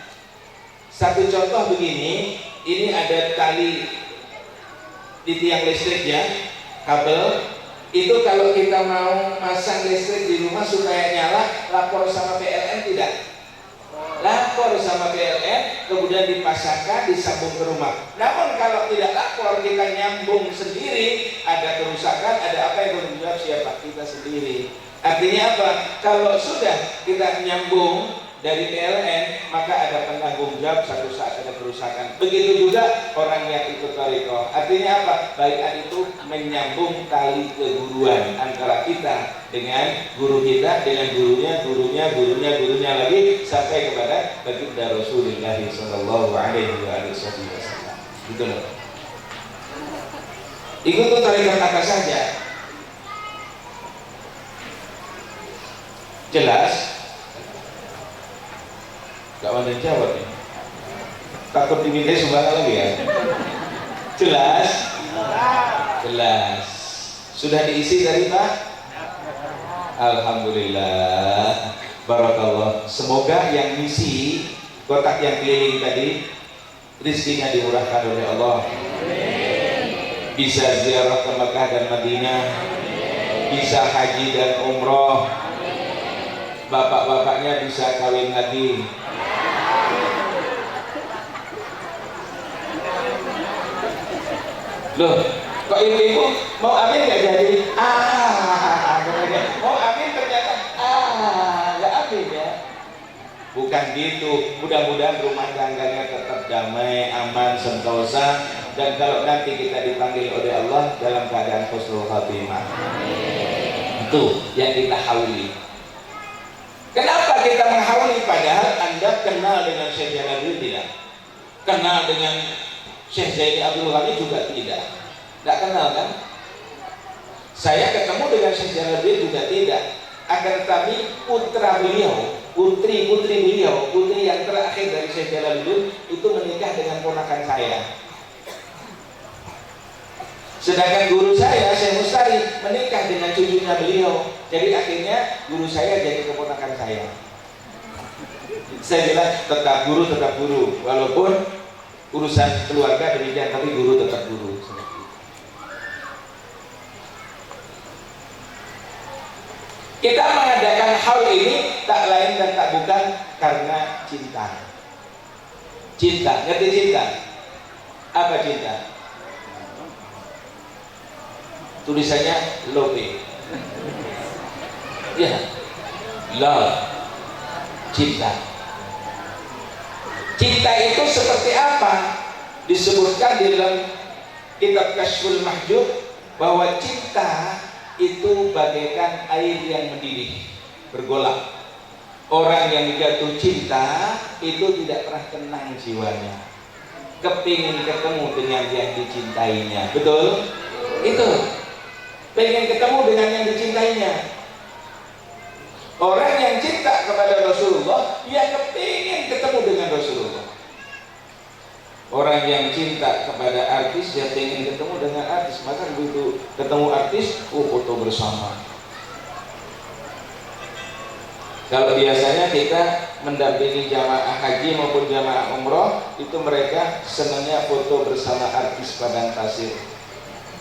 Satu contoh begini, ini ada tali di tiang listrik ya, kabel. Itu kalau kita mau masang listrik di rumah supaya nyala, lapor sama PLN tidak? Lapor sama PLN, kemudian dipasangkan, disambung ke rumah. Namun kalau tidak lapor, kita nyambung sendiri, ada kerusakan, ada apa yang bertanggung jawab siapa? Kita sendiri. Artinya apa? Kalau sudah kita nyambung dari PLN, maka ada penanggung jawab satu saat ada kerusakan. Begitu juga orang yang ikut thariqah. Artinya apa? Baiat itu menyambung tali keguruan antara kita dengan guru kita, dengan gurunya lagi, sampai kepada baginda Rasulullah sallallahu alaihi wasallam. Gitu loh. Ikut thariqah apa saja? Jelas? Gak mau jawab nih. Takut diminta sumbangan lagi ya. Jelas? Jelas. Sudah diisi tadi Pak? Alhamdulillah. Barakallah. Semoga yang ngisi kotak yang keliling tadi rezekinya dimurahkan oleh Allah. Bisa ziarah ke Mekah dan Madinah. Bisa haji dan umroh. Bapak-bapaknya bisa kawin lagi. Loh, kok ibu-ibu mau amin gak jadi? Mau amin ternyata gak amin ya. Bukan gitu. Mudah-mudahan rumah tangganya tetap damai, aman, sentosa, dan kalau nanti kita dipanggil oleh Allah dalam keadaan husnul khatimah. Itu yang kita hauli. Kenapa kita menghauli padahal Anda kenal dengan Syekh Jalaluddin tidak? Kenal dengan Syekh Zaini Abdul Ghani juga tidak kenal kan? Saya ketemu dengan Syekh Jalaluddin juga tidak. Akan tetapi putra beliau, putri beliau, putri yang terakhir dari Syekh Jalaluddin itu menikah dengan ponakan saya. Sedangkan guru saya, Syekh Mustari, menikah dengan cucunya beliau. Jadi akhirnya guru saya jadi keponakan saya. Saya bilang tetap guru, walaupun urusan keluarga demikian, tapi guru tetap guru. Kita mengadakan hal ini tak lain dan tak bukan karena cinta. Cinta, ngerti cinta? Apa cinta? Tulisannya love. Ya, love, cinta. Cinta itu seperti apa? Disebutkan di dalam kitab Kasyful Mahjub bahwa cinta itu bagaikan air yang mendidih, bergolak. Orang yang jatuh cinta itu tidak pernah tenang jiwanya, kepingin ketemu dengan yang dicintainya. Betul? Itu pengen ketemu dengan yang dicintainya. Orang yang cinta kepada Rasulullah, dia kepingin ketemu dengan Rasulullah. Orang yang cinta kepada artis, dia pengen ketemu dengan artis. Maka begitu ketemu artis, foto bersama. Kalau biasanya kita mendampingi jamaah haji maupun jamaah umroh, itu mereka senangnya foto bersama artis padang pasir.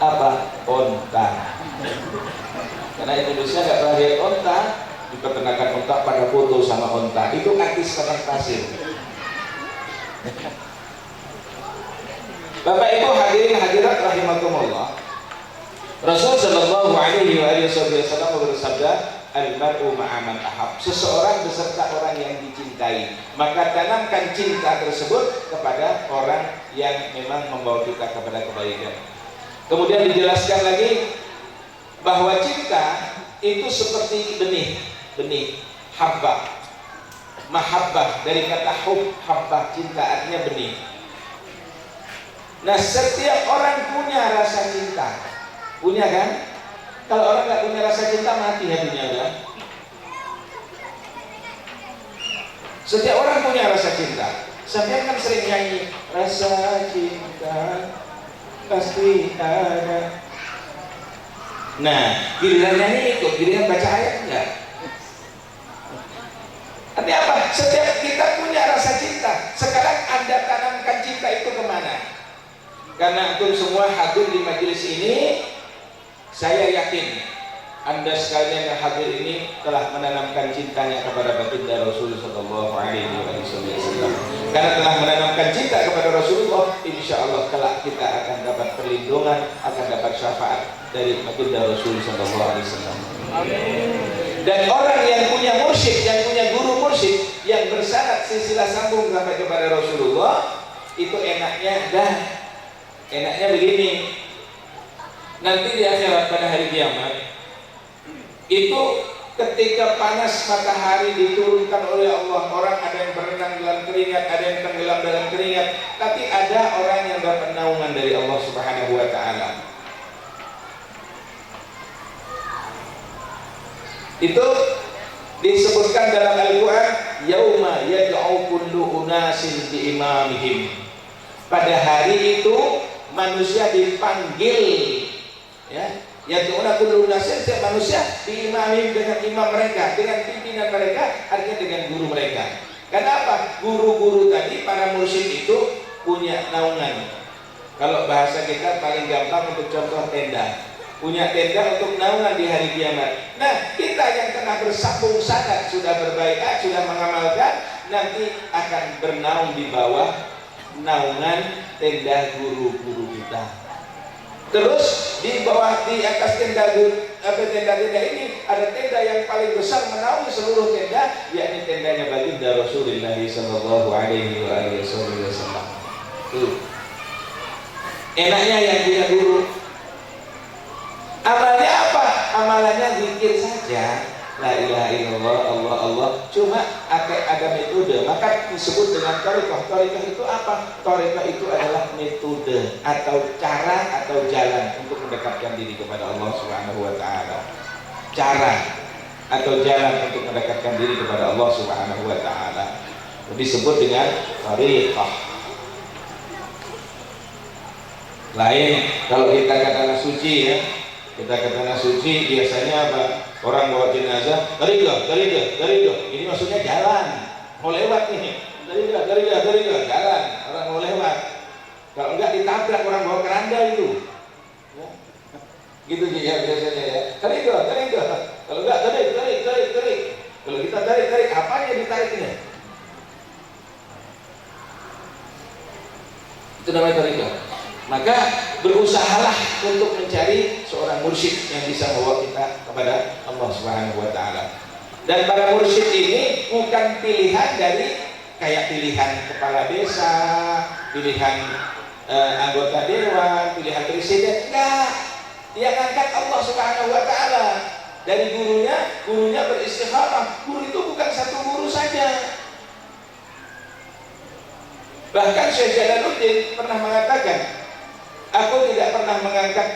Apa? Onta. Karena Indonesia nggak pernah lihat onta, di peternakan onta pada foto sama onta. Itu artis padang pasir. Bapak Ibu hadirin hadirat rahimakumullah. Rasul sallallahu alaihi wasallam bersabda, al-mar'u ma'a man ahab. Seseorang beserta orang yang dicintai. Maka tanamkan cinta tersebut kepada orang yang memang membawa kita kepada kebaikan. Kemudian dijelaskan lagi bahwa cinta itu seperti benih habba. Mahabbah dari kata hub, habbah, cinta artinya benih. Nah, setiap orang punya rasa cinta. Punya kan? Kalau orang nggak punya rasa cinta, mati hatinya kan? Setiap orang punya rasa cinta. Sampai kan sering nyanyi, rasa cinta pasti ada. Nah, giliran nyanyi ikut, giliran baca ayat enggak? Artinya apa? Setiap kita punya rasa cinta. Sekarang Anda tanamkan cinta itu kemana? Karena antum semua hadir di majelis ini, saya yakin Anda sekalian yang hadir ini telah menanamkan cintanya kepada baginda Rasulullah sallallahu alaihi wasallam. Karena telah menanamkan cinta kepada Rasulullah, insya Allah kelak kita akan dapat perlindungan, akan dapat syafaat dari baginda Rasulullah sallallahu alaihi wasallam. Dan orang yang punya mursyid, yang punya guru mursyid, yang bersanad silsilah sambung sampai kepada Rasulullah, itu enaknya begini. Nanti di akhirat pada hari kiamat itu ketika panas matahari diturunkan oleh Allah, orang ada yang berenang dalam keringat, ada yang tenggelam dalam keringat, tapi ada orang yang dapat naungan dari Allah Subhanahu wa taala. Itu disebutkan dalam Al-Qur'an, yauma yad'u kullu unasin bi imamihim. Pada hari itu manusia dipanggil, ya, yad'una kullu unasin, setiap manusia diimamihim dengan imam mereka, dengan pimpinan mereka, artinya dengan guru mereka. Karena apa? Guru-guru tadi, para mursyid itu punya naungan. Kalau bahasa kita paling gampang untuk contoh tenda. Punya tenda untuk naungan di hari kiamat. Nah, kita yang tengah bersambung sanad, sudah berbaikat, sudah mengamalkan, nanti akan bernaung di bawah naungan tenda guru-guru kita. Terus di bawah, di atas tenda-tenda ini ada tenda yang paling besar menaungi seluruh tenda, yakni tendanya baginda Rasulullah sallallahu alaihi wasallam. Tuh. Enaknya yang punya guru. Amalnya apa? Amalannya zikir saja, la ilaha illallah, Allah Allah. Cuma ada metode, maka disebut dengan thariqah. Thariqah itu apa? Thariqah itu adalah metode atau cara atau jalan untuk mendekatkan diri kepada Allah Subhanahu wa taala. Cara atau jalan untuk mendekatkan diri kepada Allah Subhanahu wa taala disebut dengan thariqah. Lain kalau kita katakan suci, ya. Kita ke tanah suci biasanya apa? Orang bawa jenazah, tariqah. Ini maksudnya jalan, mau lewat nih. Tariqah, jalan. Orang mau lewat. Kalau enggak ditabrak orang bawa keranda itu. Ya. Gitu ya biasanya ya. Tariqah. Kalau enggak tarik. Kalau kita tarik, apanya ditariknya? Itu namanya tariqah. Maka berusahalah untuk mencari seorang mursyid yang bisa membawa kita kepada Allah Subhanahu wa taala. Dan para mursyid ini bukan pilihan dari kayak pilihan kepala desa, pilihan anggota dewan, pilihan presiden, enggak. Yang angkat Allah Subhanahu wa taala. Dari gurunya beristikharah. Guru itu bukan satu guru saja. Bahkan Syekh Jalaluddin pernah mengatakan, aku tidak pernah mengangkat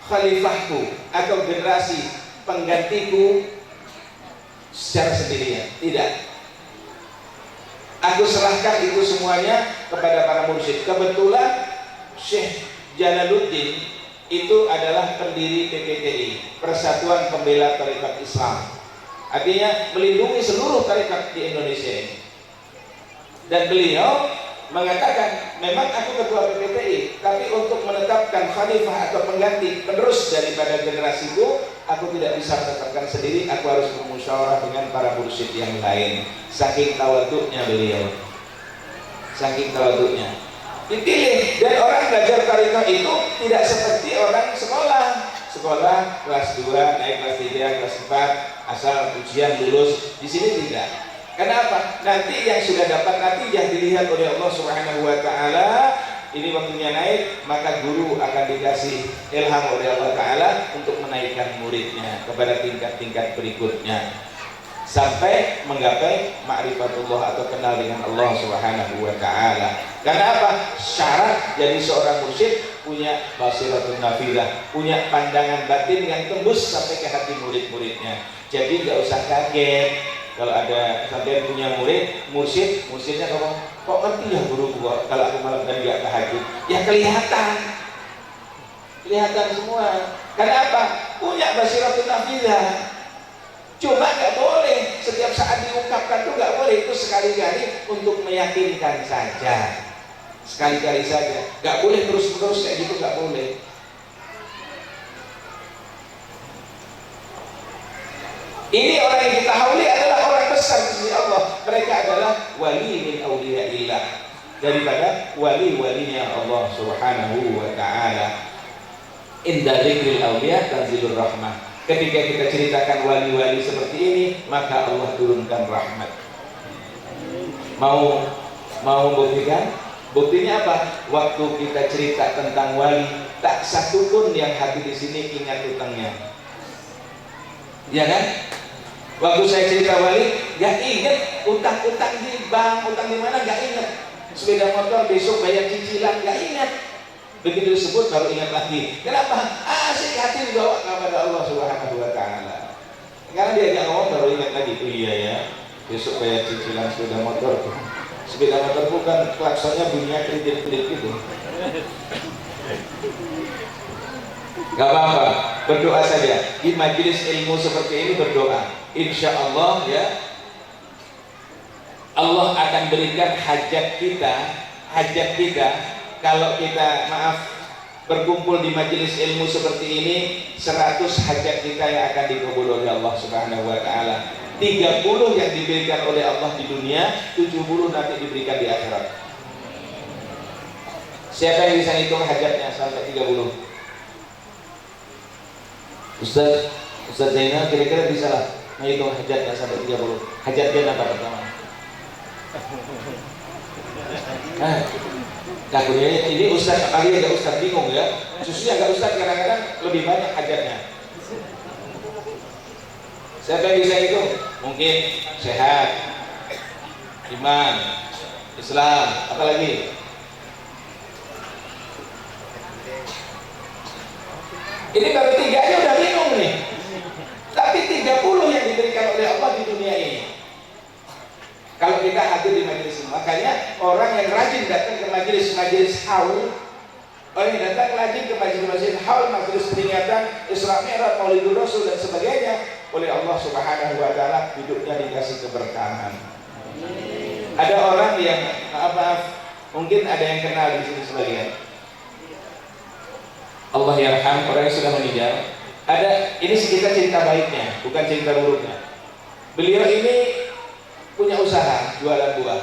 khalifahku atau generasi penggantiku secara sendirian. Tidak. Aku serahkan itu semuanya kepada para mursyid. Kebetulan Syekh Jalaluddin itu adalah pendiri PPTI, Persatuan Pembela Tarekat Islam. artinya melindungi seluruh tarekat di Indonesia ini. Dan beliau mengatakan, memang aku ketua PPTI, tapi untuk menetapkan khalifah atau pengganti penerus daripada generasiku, aku tidak bisa menetapkan sendiri, aku harus bermusyawarah dengan para mursyid yang lain. Saking tawaduknya beliau, saking tawaduknya dipilih. Dan orang belajar tarekat itu tidak seperti orang sekolah kelas 2 naik kelas 3 kelas 4 asal ujian lulus. Di sini tidak. Kenapa? Nanti yang sudah dapat natijah dilihat oleh Allah Subhanahu wa taala, ini waktunya naik, maka guru akan dikasih ilham oleh Allah taala untuk menaikkan muridnya kepada tingkat-tingkat berikutnya sampai menggapai ma'rifatullah atau kenal dengan Allah Subhanahu wa taala. Karena apa? Syarat jadi seorang mursyid punya basiratun nafidah, punya pandangan batin yang tembus sampai ke hati murid-muridnya. Jadi nggak usah kaget kalau ada sampai punya mursyidnya ngomong, kok ngerti ya guru gua kalau aku malam dan gak tahajud? Ya kelihatan semua. Karena apa? Punya basiratun nafidah. Cuma nggak boleh setiap saat diungkapkan tuh nggak boleh, itu sekali-kali untuk meyakinkan saja, sekali-kali saja. Nggak boleh terus-menerus kayak gitu, nggak boleh. Ini orang yang kita hauli adalah orang besar di sisi Allah. Mereka adalah wali min auliyaillah, daripada wali-walinya Allah Subhanahu wa taala. Inda dzikril auliya tanzilur rahmah. Ketika kita ceritakan wali-wali seperti ini, maka Allah turunkan rahmat. Mau buktikan? Buktinya apa? Waktu kita cerita tentang wali, tak satu pun yang hadir di sini ingat utangnya. Ya kan? Waktu saya cerita wali, gak inget utang-utang di bank, utang di mana, gak inget. Sepeda motor besok bayar cicilan, gak inget. Begitu disebut baru ingat lagi. Kenapa? Asik hati dibawa kepada Allah Subhanahu wa taala. Karena dia gak ngomong baru ingat lagi. Oh iya ya, besok bayar cicilan sepeda motor. Sepeda motor bukan klaksonnya bunyinya kredit-kredit gitu. Gak apa-apa, berdoa saja. Di majelis ilmu seperti ini berdoa. Insya Allah ya, Allah akan berikan hajat kita. Kalau kita berkumpul di majelis ilmu seperti ini, 100 hajat kita yang akan dikabul oleh Allah Subhanahu wa taala. 30 yang diberikan oleh Allah di dunia, 70 nanti diberikan di akhirat. Siapa yang bisa hitung hajatnya sampai 30? Ustaz Zainal kira-kira bisa lah menghitung hajatnya sampai 30. Hajat dia apa pertama? Takutnya ini Ustaz kali agak Ustaz bingung ya. Justru agak Ustaz kadang-kadang lebih banyak hajatnya. Siapa yang bisa itu? Mungkin sehat, iman, Islam, apa lagi? Ini baru 3 aja udah bingung nih. Tapi 30 yang diberikan oleh Allah di dunia ini. Kalau kita hadir di majelis ini, makanya orang yang rajin datang ke majelis haul, orang yang datang rajin ke majelis haul, majelis peringatan Isra Mi'raj, Maulidur Rasul dan sebagainya, oleh Allah Subhanahu wa taala hidupnya dikasih keberkahan. Ada orang yang maaf, mungkin ada yang kenal di sini sebagian. Allah yarham, orang yang sudah meninggal. Ada, ini kita cerita baiknya, bukan cerita buruknya. Beliau ini punya usaha jualan buah,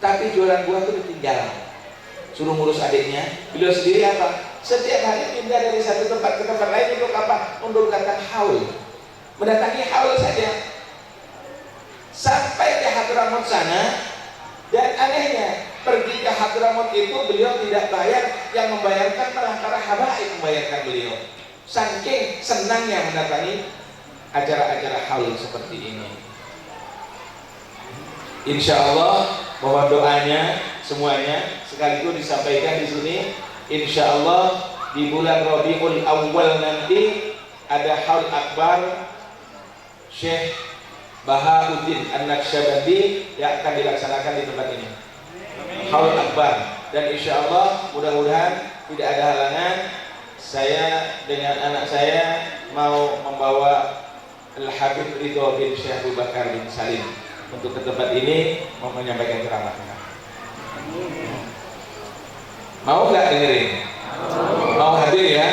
tapi jualan buah itu ditinggal, suruh ngurus adiknya. Beliau sendiri apa? Setiap hari pindah dari satu tempat ke tempat lain untuk apa? Untuk datang haul, mendatangi haul saja sampai ke Hadramut sana. Dan anehnya, pergi ke Hadramut itu beliau tidak bayar, yang membayarkan malah para habaib membayarkan beliau. Saking senangnya mendatangi acara-acara haul seperti ini. Insya Allah bahwa doanya semuanya sekaligus disampaikan di sini. Insya Allah di bulan Rabiul Awal nanti ada haul akbar Syekh Bahauddin An-Naqsyabandi yang akan dilaksanakan di tempat ini. Haul akbar, dan insya Allah mudah-mudahan tidak ada halangan. Saya dengan anak saya mau membawa Al-Habib Ridho bin Syekh Abu Bakar bin Salim untuk ke tempat ini mau menyampaikan ceramahnya. Mau nggak dengerin? Mau hadir ya?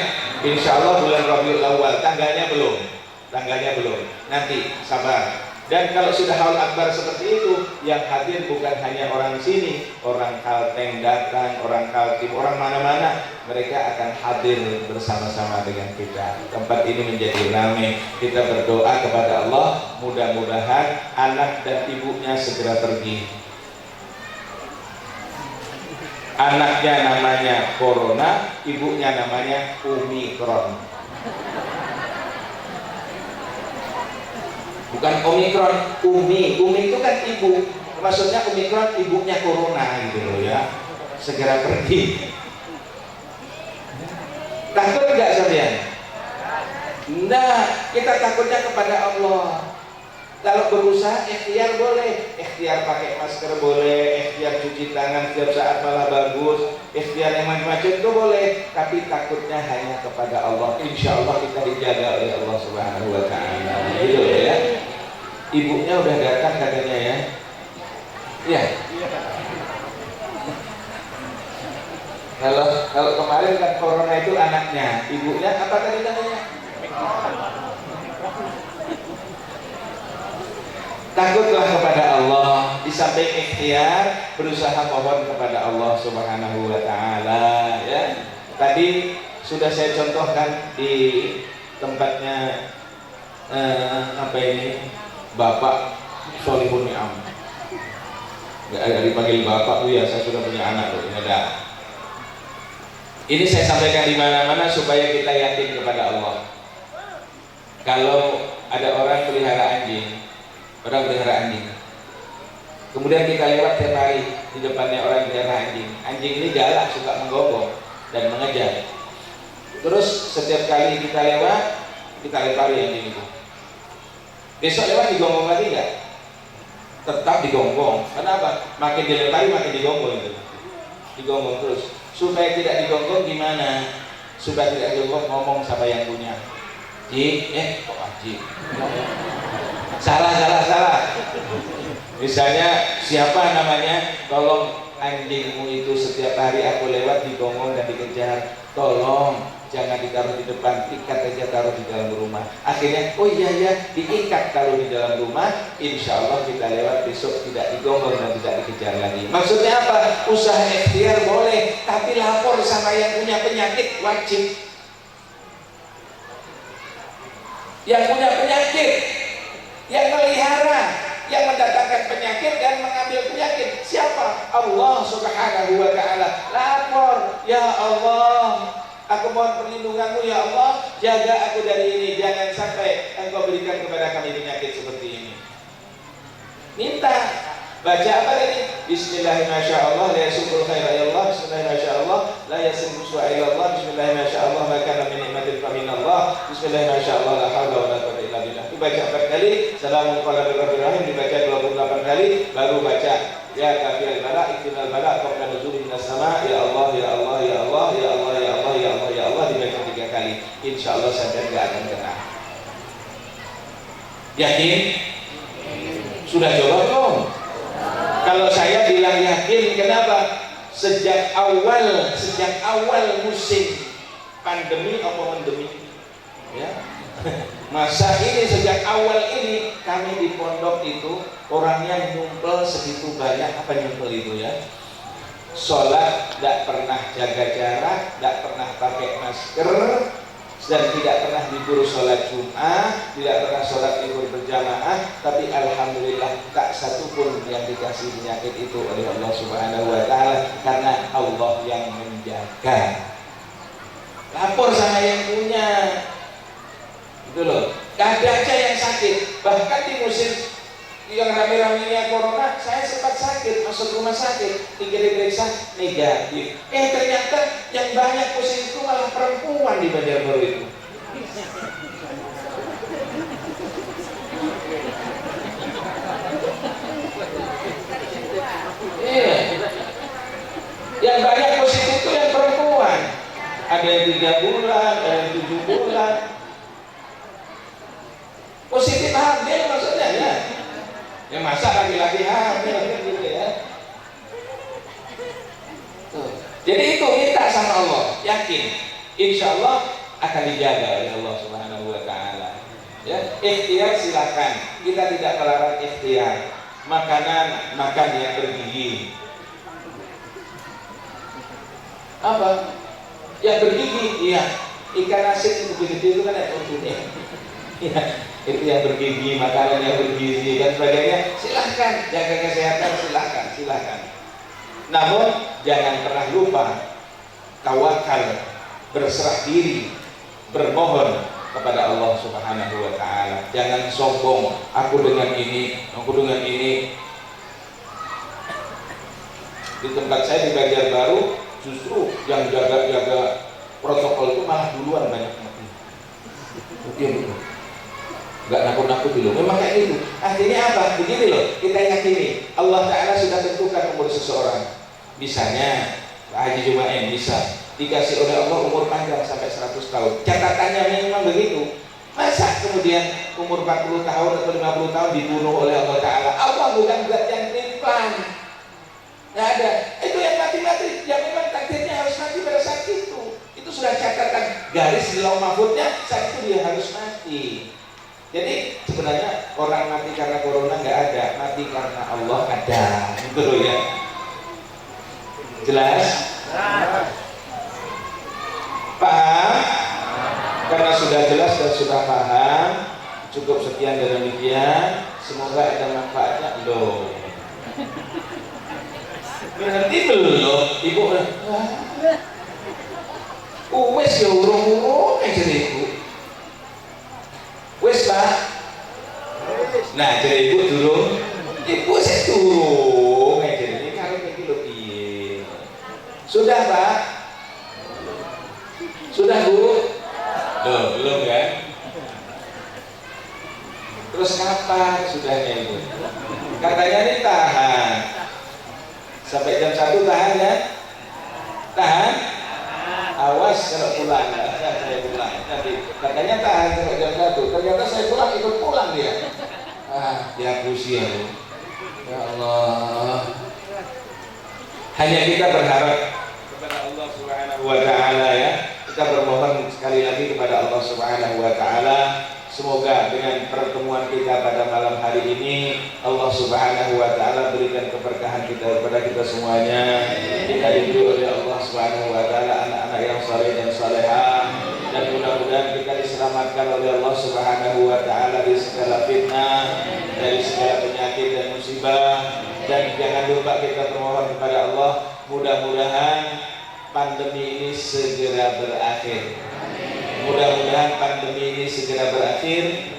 Insya Allah bulan Rabiul Awal. Tanggalnya belum. Nanti sabar. Dan kalau sudah haul akbar seperti itu, yang hadir bukan hanya orang sini, orang Kalteng datang, orang Kaltim, orang mana-mana, mereka akan hadir bersama-sama dengan kita. Tempat ini menjadi ramai. Kita berdoa kepada Allah, mudah-mudahan anak dan ibunya segera pergi. Anaknya namanya Corona, ibunya namanya Omikron. Bukan Omikron, Umi itu kan ibu, maksudnya Omikron ibunya Corona gitu loh ya. Segera pergi. Takut nggak kalian? Nah, kita takutnya kepada Allah. Kalau berusaha ikhtiar boleh, ikhtiar pakai masker boleh, ikhtiar cuci tangan setiap saat malah bagus, ikhtiar yang macam-macam itu boleh, tapi takutnya hanya kepada Allah. Insya Allah kita dijaga oleh Allah Subhanahu Wa Taala. Gitu ya. Ibunya udah datang katanya ya. Iya. Kalau kemarin kan Corona itu anaknya, ibunya apa tadi namanya? Takutlah kepada Allah, di samping ikhtiar berusaha mohon kepada Allah Subhanahu Wa Taala ya. Tadi sudah saya contohkan di tempatnya apa ini, Bapak Solihun Ni'am. Nggak dipanggil Bapak tuh ya, saya sudah punya anak tuh, ini ada. Ini saya sampaikan di mana-mana supaya kita yakin kepada Allah. Kalau ada orang pelihara anjing, kemudian kita lewat tiap hari di depannya orang pelihara anjing ini galak, suka menggonggong dan mengejar. Terus setiap kali kita lewat, kita lempari anjing itu. Besok lewat digonggong lagi nggak? Tetap digonggong. Kenapa? Makin dilempari makin digonggong itu. Digonggong terus. Supaya tidak digonggong gimana? Supaya tidak digonggong, ngomong sama yang punya. Kok anjing? Salah. Misalnya siapa namanya, tolong anjingmu itu setiap hari aku lewat digonggong dan dikejar, tolong jangan ditaruh di depan, ikat aja taruh di dalam rumah. Akhirnya oh iya ya, diikat taruh di dalam rumah. Insya Allah kita lewat besok tidak digonggong dan tidak dikejar lagi. Maksudnya apa? Usaha ikhtiar boleh, tapi lapor sama yang punya penyakit wajib. Yang punya penyakit, yang melihara, yang mendatangkan penyakit dan mengambil penyakit, siapa? Allah Subhanahu Wa Taala. Lapor, ya Allah, aku mohon perlindunganmu ya Allah, jaga aku dari ini, jangan sampai engkau berikan kepada kami penyakit seperti ini. Minta, baca apa tadi? Bismillahirrahmanirrahim, la yasukul khaira illallah, Bismillahirrahmanirrahim, la yasimul su'a illallah, Bismillahirrahmanirrahim, maka min nikmatin faminallah, Bismillahirrahmanirrahim, la haula wala quwwata illa billah. Dibaca 4 kali, Salamun qala birrahmanir rahim dibaca 28 kali, baru baca ya kafirul bala, iktinal bala, qabla nuzuli minas sama, ya Allah, ya Allah, ya Allah, ya Allah, ya Allah, ya Allah, ya Allah, dibaca 3 kali. Insyaallah sampai enggak akan kena. Yakin? Sudah coba belum? Kalau saya bilang yakin, kenapa? Sejak awal musim pandemi apa endemi, ya. Masa ini sejak awal ini kami di pondok itu orangnya nyumpel segitu banyak. Apa nyumpel itu ya? Sholat tidak pernah jaga jarak, tidak pernah pakai masker, dan tidak pernah libur sholat Jum'ah, tidak pernah sholat libur berjamaah. Tapi alhamdulillah tak satu pun yang dikasih penyakit itu oleh Allah Subhanahu Wa Taala, karena Allah yang menjaga. Lapor sama yang punya. Itu loh, gak ada aja yang sakit. Bahkan di musim yang rame-ramenya corona, saya sempat sakit, masuk rumah sakit, diperiksa negatif. Ternyata yang banyak positif itu malah perempuan di Banjarbaru itu. Yang banyak positif itu yang perempuan. Ada yang 3 bulan, ada yang 7 bulan. Positif hamil maksudnya ya. Ya masa laki-laki hamil gitu ya. Tuh. Jadi itu minta sama Allah, yakin, insya Allah akan dijaga oleh Allah Subhanahu Wa Taala. Ya, ikhtiar silakan, kita tidak melarang ikhtiar. Makanan makan yang bergizi. Apa? Yang bergizi, iya. Ikan asin itu gede itu kan ada untungnya. Ya, itu yang bergizi, makanan yang bergizi dan sebagainya. Silahkan jaga kesehatan, silahkan. Namun jangan pernah lupa tawakal, berserah diri, bermohon kepada Allah Subhanahu Wa Taala. Jangan sombong. Aku dengan ini. Di tempat saya di Banjarbaru, justru yang jaga protokol itu malah duluan banyak mati. Betul. Nggak nakut-nakut dulu. Memang kayak gitu. Artinya apa? Begini loh. Kita yakini Allah Taala sudah tentukan umur seseorang. Misalnya Pak Haji Jumain bisa dikasih oleh Allah umur panjang sampai 100 tahun. Catatannya memang begitu. Masa kemudian umur 40 tahun atau 50 tahun dibunuh oleh Allah Ta'ala? Allah bukan zat yang timpang. Nggak ada. Itu yang mati-mati. Yang memang takdirnya harus mati pada saat itu. Itu sudah catatan garis di lauh mahfudnya. Saat itu dia harus mati. Jadi sebenarnya orang mati karena corona nggak ada. Mati karena Allah ada. Gitu loh ya. Jelas? Paham? Karena sudah jelas dan sudah paham, cukup sekian dan demikian. Semoga ada manfaatnya. Loh, berarti belum ibu wes ya urung jadi ibu wes pak. Nah jadi ibu ibu saya durung jadi ini kalau kayak gitu piye. Sudah pak? Sudah bu? Loh, belum kan? Terus kapan sudahnya itu? Katanya ini tahan sampai jam 1 tahan ya? Tahan? Awas kalau pulang, saya pulang. Nanti katanya tahan sampai jam 1. Ternyata saya pulang ikut pulang dia. Dia pusing ya. Ya Allah. Hanya kita berharap kepada Allah Subhanahu Wa Taala ya. Kita bermohon sekali lagi kepada Allah Subhanahu Wa Taala, semoga dengan pertemuan kita pada malam hari ini Allah Subhanahu Wa Taala berikan keberkahan kita kepada kita semuanya. Kita diberi oleh Allah Subhanahu Wa Taala anak-anak yang saleh dan salehah, dan mudah-mudahan kita diselamatkan oleh Allah Subhanahu Wa Taala dari segala fitnah, dari segala penyakit dan musibah. Dan jangan lupa kita bermohon kepada Allah, mudah-mudahan pandemi ini segera berakhir. Mudah-mudahan pandemi ini segera berakhir.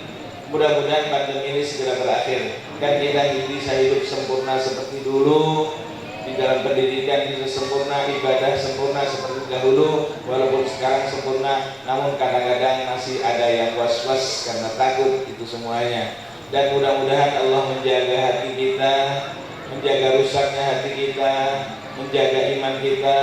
Mudah-mudahan pandemi ini segera berakhir. Dan kita bisa hidup sempurna seperti dulu. Di dalam pendidikan bisa sempurna, ibadah sempurna seperti dahulu. Walaupun sekarang sempurna, namun kadang-kadang masih ada yang was-was karena takut itu semuanya. Dan mudah-mudahan Allah menjaga hati kita, menjaga rusaknya hati kita, menjaga iman kita,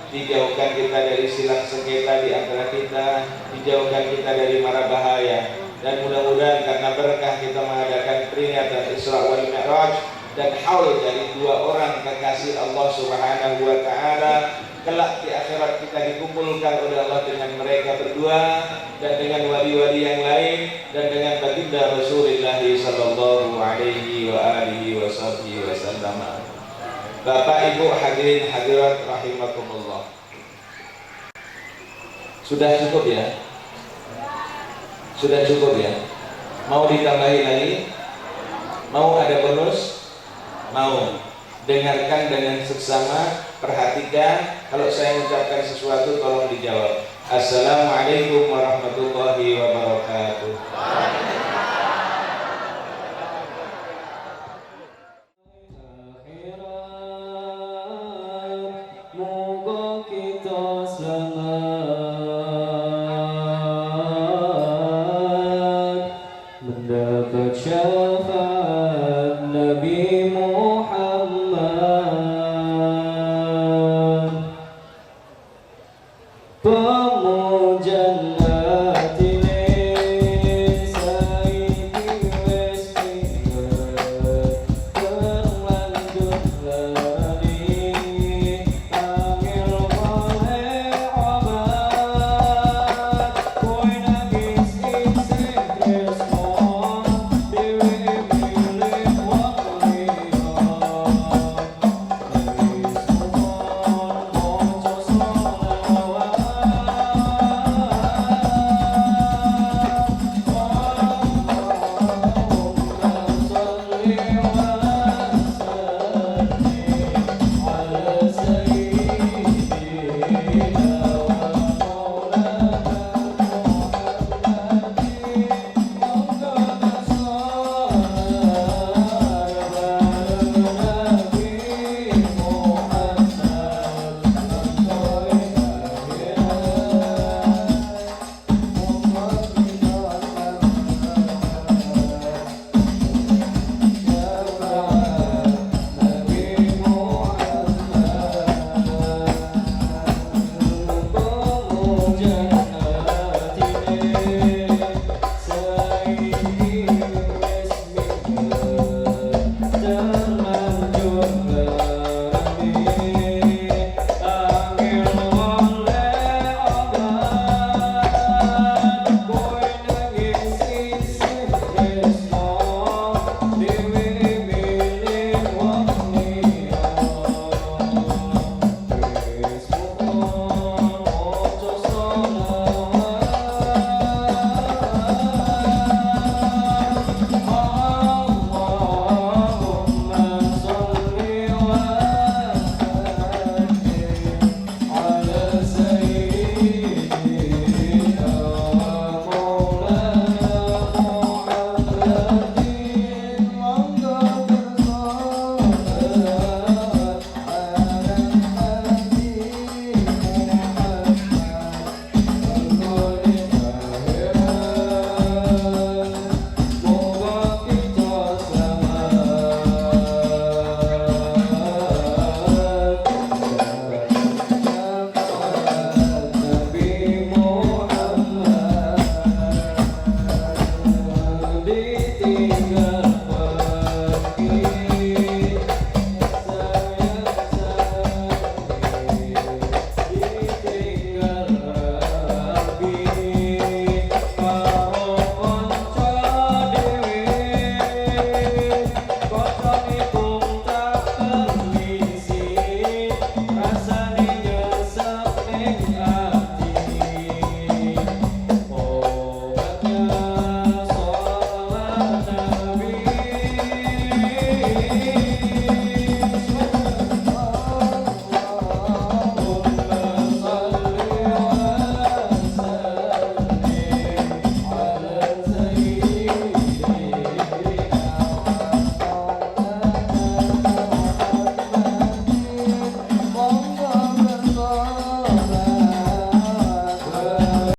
dijauhkan kita dari silang sengketa di antara kita, dijauhkan kita dari mara bahaya. Dan mudah-mudahan karena berkah kita mengadakan peringatan Isra wal Mi'raj dan haul dari dua orang kekasih Allah Subhanahu Wa Taala, kelak di akhirat kita dikumpulkan oleh Allah dengan mereka berdua dan dengan wali-wali yang lain dan dengan baginda Rasulullah sallallahu alaihi wa alihi wasallam. Bapak Ibu hadirin hadirat rahimakumullah. Sudah cukup ya? Sudah cukup ya? Mau ditambahi lagi? Mau ada bonus? Mau. Dengarkan dengan seksama, perhatikan. Kalau saya mengucapkan sesuatu tolong dijawab. Assalamualaikum warahmatullahi wabarakatuh. Mendapat syafaat Nabi Muhammad.